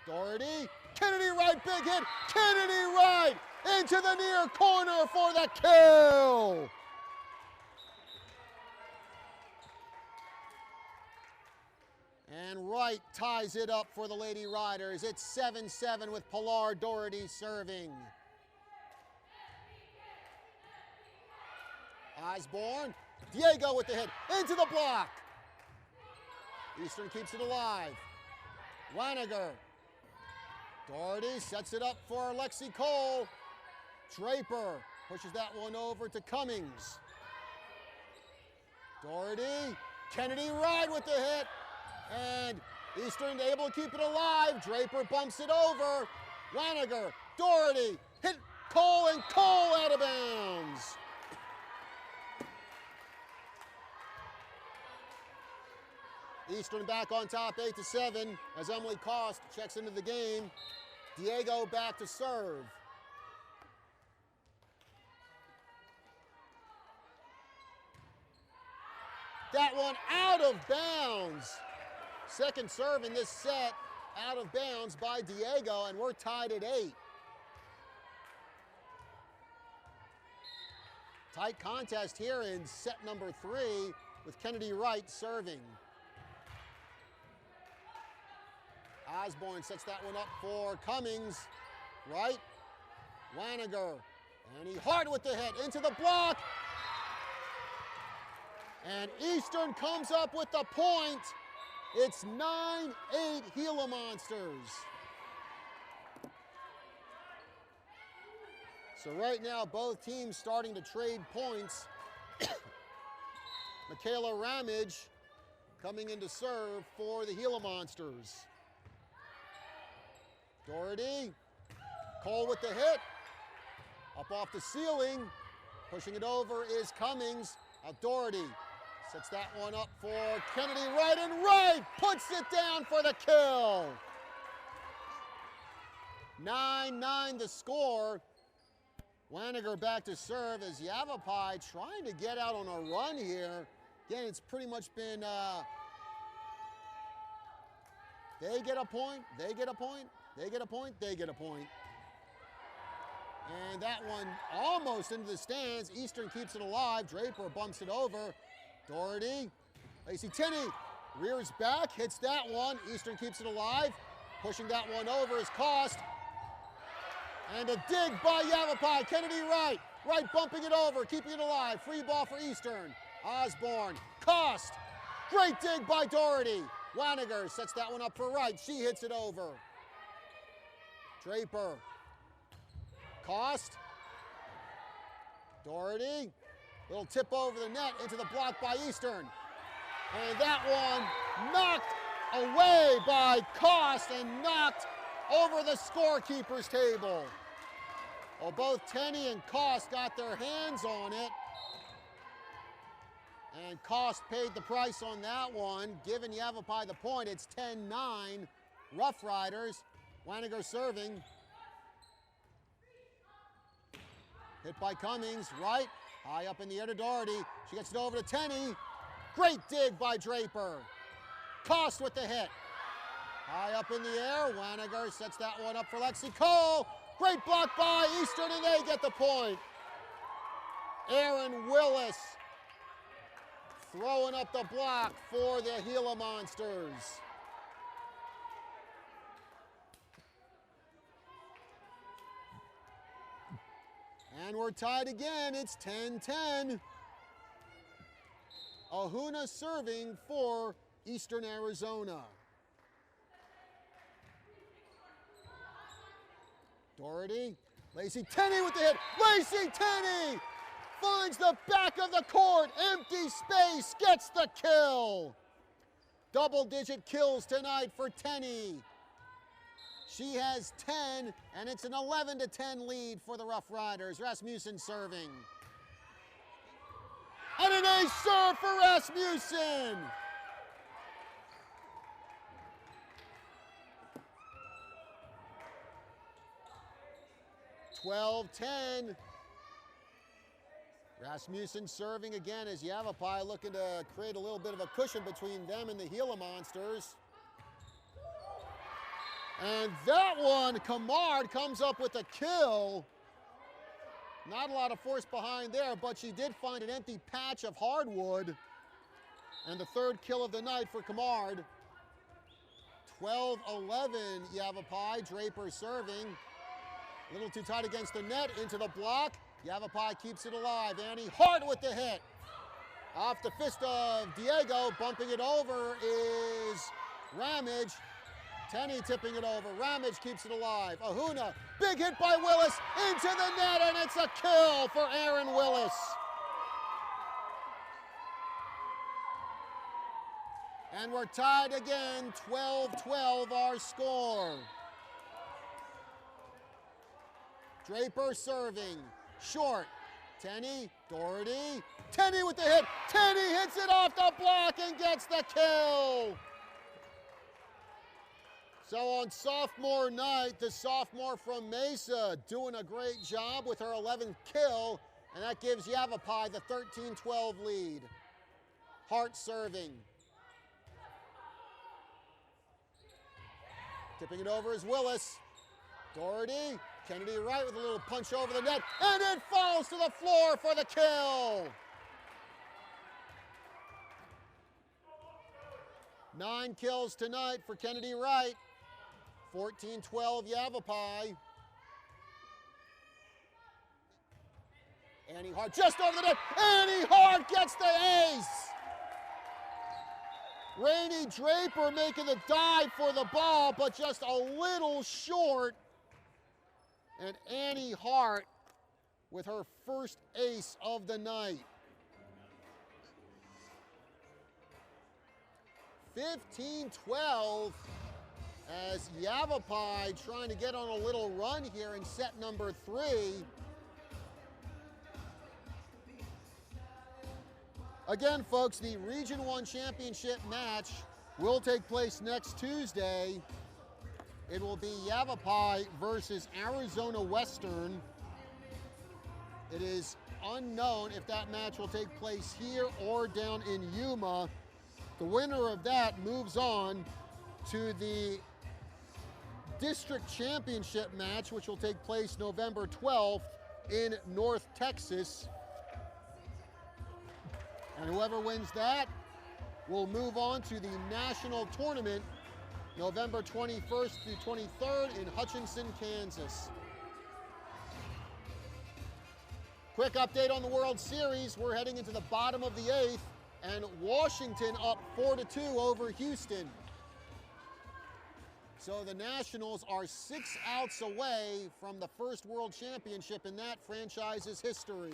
Doherty, Kennedy Wright, big hit. Kennedy Wright into the near corner for the kill. And Wright ties it up for the Lady Riders. It's 7-7 with Pilar Doherty serving. Osborne, Diego with the hit, into the block. Eastern keeps it alive. Waniger. Doherty sets it up for Lexi Cole. Draper pushes that one over to Cummings. Doherty, Kennedy Wright with the hit. And Eastern able to keep it alive. Draper bumps it over. Waniger, Doherty, hit Cole, and Cole out of bounds. Eastern back on top 8-7 as Emily Cost checks into the game. Diego back to serve. That one out of bounds. Second serve in this set, out of bounds by Diego, and we're tied at 8. Tight contest here in set number 3 with Kennedy Wright serving. Osborne sets that one up for Cummings. Wright, Waniger, and he hard with the hit into the block. And Eastern comes up with the point. It's 9-8 Gila Monsters. So right now, both teams starting to trade points. Michaela Ramage coming in to serve for the Gila Monsters. Doherty, Cole with the hit. Up off the ceiling, pushing it over is Cummings. Now Doherty sets that one up for Kennedy Wright, and Wright puts it down for the kill. 9-9 the score. Waniger back to serve as Yavapai trying to get out on a run here. Again, it's pretty much been, they get a point, they get a point, they get a point, they get a point. And that one almost into the stands. Eastern keeps it alive. Draper bumps it over. Doherty, Lacey Tinney rears back, hits that one. Eastern keeps it alive. Pushing that one over is Cost. And a dig by Yavapai. Kennedy Wright. Wright bumping it over, keeping it alive. Free ball for Eastern. Osborne, Cost. Great dig by Doherty. Waniger sets that one up for Wright. She hits it over. Draper. Cost. Doherty. Little tip over the net into the block by Eastern. And that one knocked away by Cost and knocked over the scorekeeper's table. Well, both Tenney and Kost got their hands on it. And Kost paid the price on that one, giving Yavapai the point. It's 10-9, Rough Riders. Waniger serving. Hit by Cummings, right, high up in the air to Doherty. She gets it over to Tenney. Great dig by Draper. Kost with the hit. High up in the air, Waniger sets that one up for Lexi Cole. Great block by Eastern, and they get the point. Aaron Willis throwing up the block for the Gila Monsters. And we're tied again, it's 10-10. Ahuna serving for Eastern Arizona. Doherty, Lacey Tenney with the hit. Lacey Tenney finds the back of the court, empty space, gets the kill. Double-digit kills tonight for Tenney. She has 10, and it's an 11-10 lead for the Rough Riders. Rasmussen serving. And an ace serve for Rasmussen. (12-10). Rasmussen serving again as Yavapai looking to create a little bit of a cushion between them and the Gila Monsters. And that one, Kamard comes up with a kill. Not a lot of force behind there, but she did find an empty patch of hardwood. And the third kill of the night for Kamard. 12-11 Yavapai, Draper serving. A little too tight against the net, into the block. Yavapai keeps it alive. Annie Hart with the hit. Off the fist of Diego, bumping it over is Ramage. Tenney tipping it over. Ramage keeps it alive. Ahuna, big hit by Willis, into the net, and it's a kill for Aaron Willis. And we're tied again, 12-12 our score. Draper serving, short. Tenney, Doherty, Tenney with the hit. Tenney hits it off the block and gets the kill. So on sophomore night, the sophomore from Mesa doing a great job with her 11th kill, and that gives Yavapai the 13-12 lead. Hart serving. Tipping it over is Willis. Doherty, Kennedy Wright with a little punch over the net, and it falls to the floor for the kill. 9 kills tonight for Kennedy Wright. 14-12 Yavapai. Annie Hart just over the net. Annie Hart gets the ace. Rainey Draper making the dive for the ball, but just a little short. And Annie Hart with her first ace of the night. 15-12 as Yavapai trying to get on a little run here in set number 3. Again, folks, the Region 1 Championship match will take place next Tuesday. It will be Yavapai versus Arizona Western. It is unknown if that match will take place here or down in Yuma. The winner of that moves on to the District Championship match, which will take place November 12th in North Texas. And whoever wins that will move on to the national tournament November 21st through 23rd in Hutchinson, Kansas. Quick update on the World Series. We're heading into the bottom of the 8th, and Washington up 4-2 over Houston. So the Nationals are 6 outs away from the first World Championship in that franchise's history.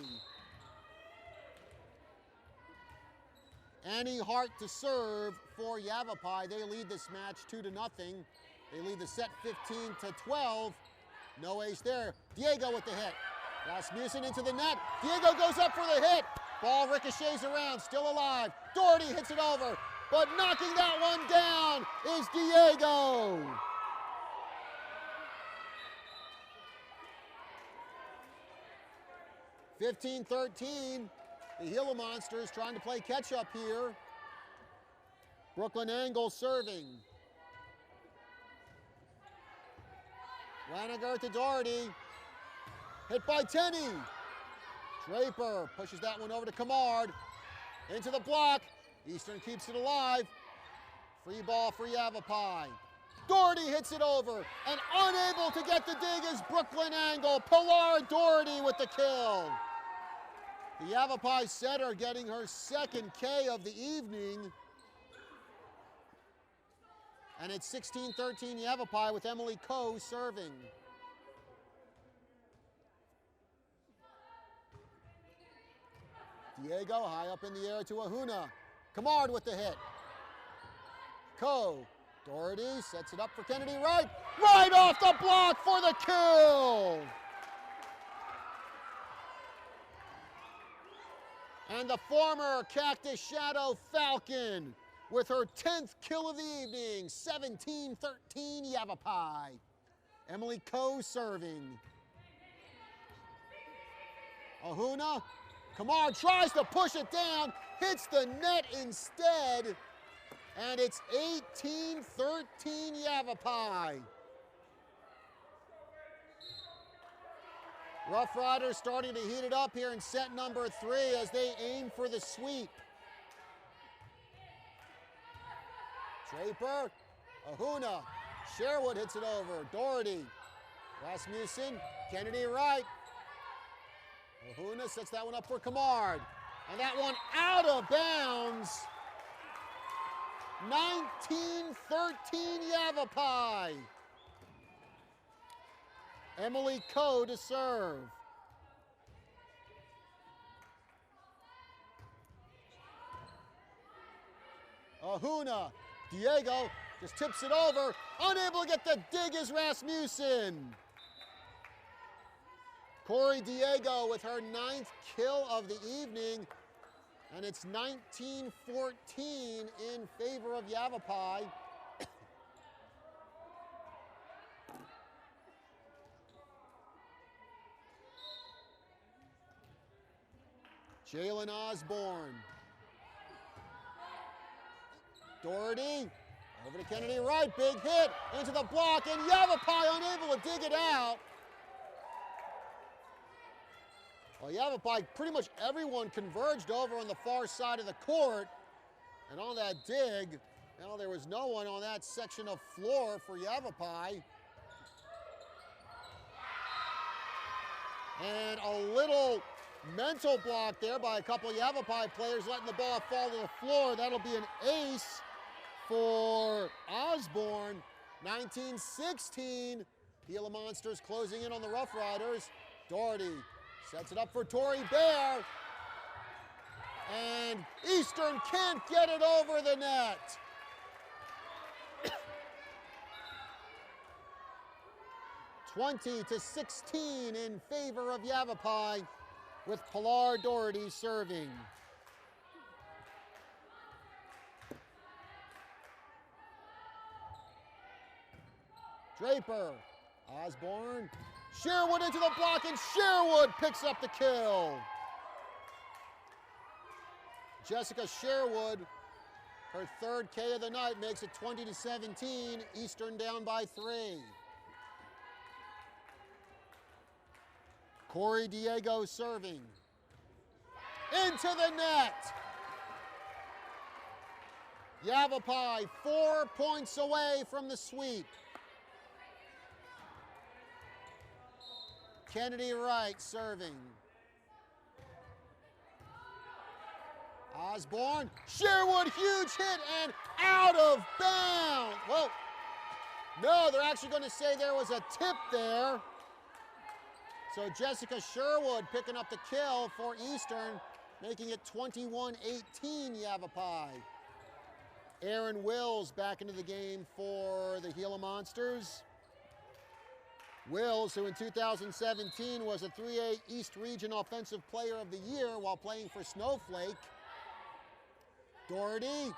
Annie Hart to serve for Yavapai. They lead this match 2-0. They lead the set 15-12. No ace there. Diego with the hit. Rasmussen into the net. Diego goes up for the hit. Ball ricochets around, still alive. Doherty hits it over, but knocking that one down is Diego. (15-13). The Gila Monsters trying to play catch up here. Brooklyn Angle serving. Laniger to Doherty. Hit by Tenney. Draper pushes that one over to Kamard. Into the block. Eastern keeps it alive. Free ball for Yavapai. Doherty hits it over, and unable to get the dig is Brooklyn Angle. Pilar Doherty with the kill. The Yavapai setter getting her second K of the evening. And it's 16-13 Yavapai with Emily Coe serving. Diego high up in the air to Ahuna. Kamard with the hit. Coe. Doherty sets it up for Kennedy Wright. Right off the block for the kill! And the former Cactus Shadow Falcon with her 10th kill of the evening, 17-13 Yavapai. Emily Coe serving. Ahuna. Kamard tries to push it down, hits the net instead, and it's 18-13 Yavapai. Rough Riders starting to heat it up here in set number 3 as they aim for the sweep. Draper, Ahuna, Sherwood hits it over, Doherty, Rasmussen, Kennedy Wright. Ahuna sets that one up for Kamard. And that one out of bounds. 19-13 Yavapai. Emily Coe to serve. Ahuna. Diego just tips it over. Unable to get the dig is Rasmussen. Corey Diego with her 9th kill of the evening, and it's 19-14 in favor of Yavapai. Jalen Osborne. Doherty over to Kennedy Wright, big hit into the block, and Yavapai unable to dig it out. Well, Yavapai, pretty much everyone converged over on the far side of the court. And on that dig, well, there was no one on that section of floor for Yavapai. And a little mental block there by a couple of Yavapai players letting the ball fall to the floor. That'll be an ace for Osborne. 19-16. Gila Monsters closing in on the Rough Riders. Doherty sets it up for Tori Bear. And Eastern can't get it over the net. (20-16) in favor of Yavapai with Pilar Doherty serving. Draper, Osborne, Sherwood into the block, and Sherwood picks up the kill. Jessica Sherwood, her 3rd K of the night, makes it 20-17. Eastern down by 3. Corey Diego serving. Into the net. Yavapai 4 points away from the sweep. Kennedy Wright serving. Osborne, Sherwood, huge hit and out of bounds. Whoa. No, they're actually going to say there was a tip there. So Jessica Sherwood picking up the kill for Eastern, making it 21-18 Yavapai. Aaron Wills back into the game for the Gila Monsters. Wills, who in 2017 was a 3A East Region Offensive Player of the Year while playing for Snowflake. Doherty,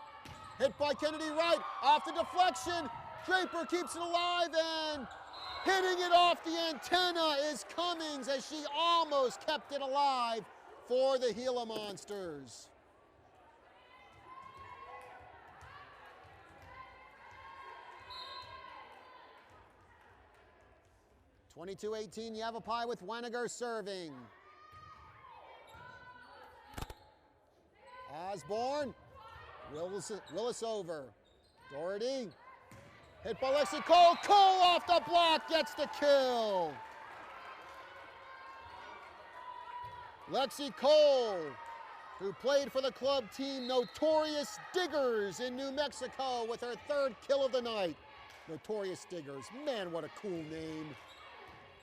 hit by Kennedy Wright, off the deflection. Draper keeps it alive, and hitting it off the antenna is Cummings as she almost kept it alive for the Gila Monsters. 22-18 Yavapai with Weniger serving. Osborne, Willis over. Doherty, hit by Lexi Cole. Cole off the block, gets the kill. Lexi Cole, who played for the club team Notorious Diggers in New Mexico with her third kill of the night. Notorious Diggers, man, what a cool name.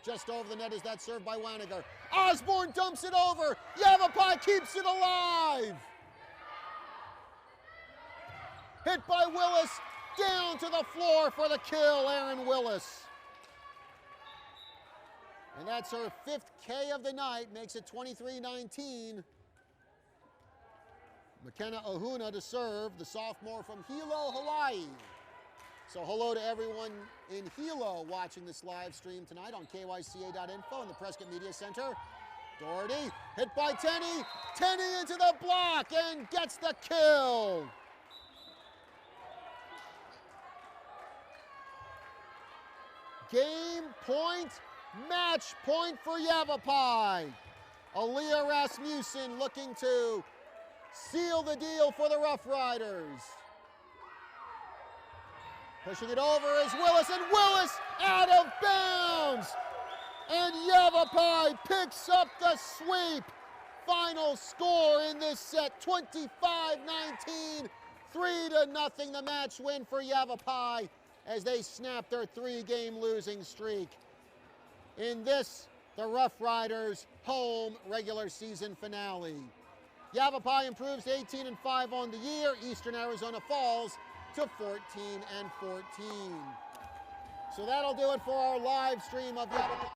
Just over the net is that serve by Weniger. Osborne dumps it over. Yavapai keeps it alive. Hit by Willis, down to the floor for the kill, Aaron Willis. And that's her 5th K of the night, makes it 23-19. McKenna Ahuna to serve, the sophomore from Hilo, Hawaii. So hello to everyone in Hilo watching this live stream tonight on kyca.info in the Prescott Media Center. Doherty, hit by Tenney. Tenney into the block and gets the kill. Game point, match point for Yavapai. Aaliyah Rasmussen looking to seal the deal for the Rough Riders. Pushing it over is Willis, and Willis out of bounds. And Yavapai picks up the sweep. Final score in this set, 25-19, 3-0, the match win for Yavapai as they snap their 3-game losing streak. In this, the Rough Riders' home regular season finale. Yavapai improves to 18-5 on the year. Eastern Arizona falls to 14-14. So that'll do it for our live stream of Yavapai.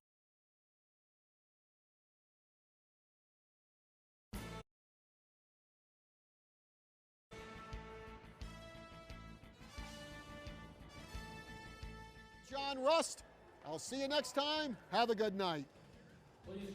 John Rust, I'll see you next time. Have a good night. Please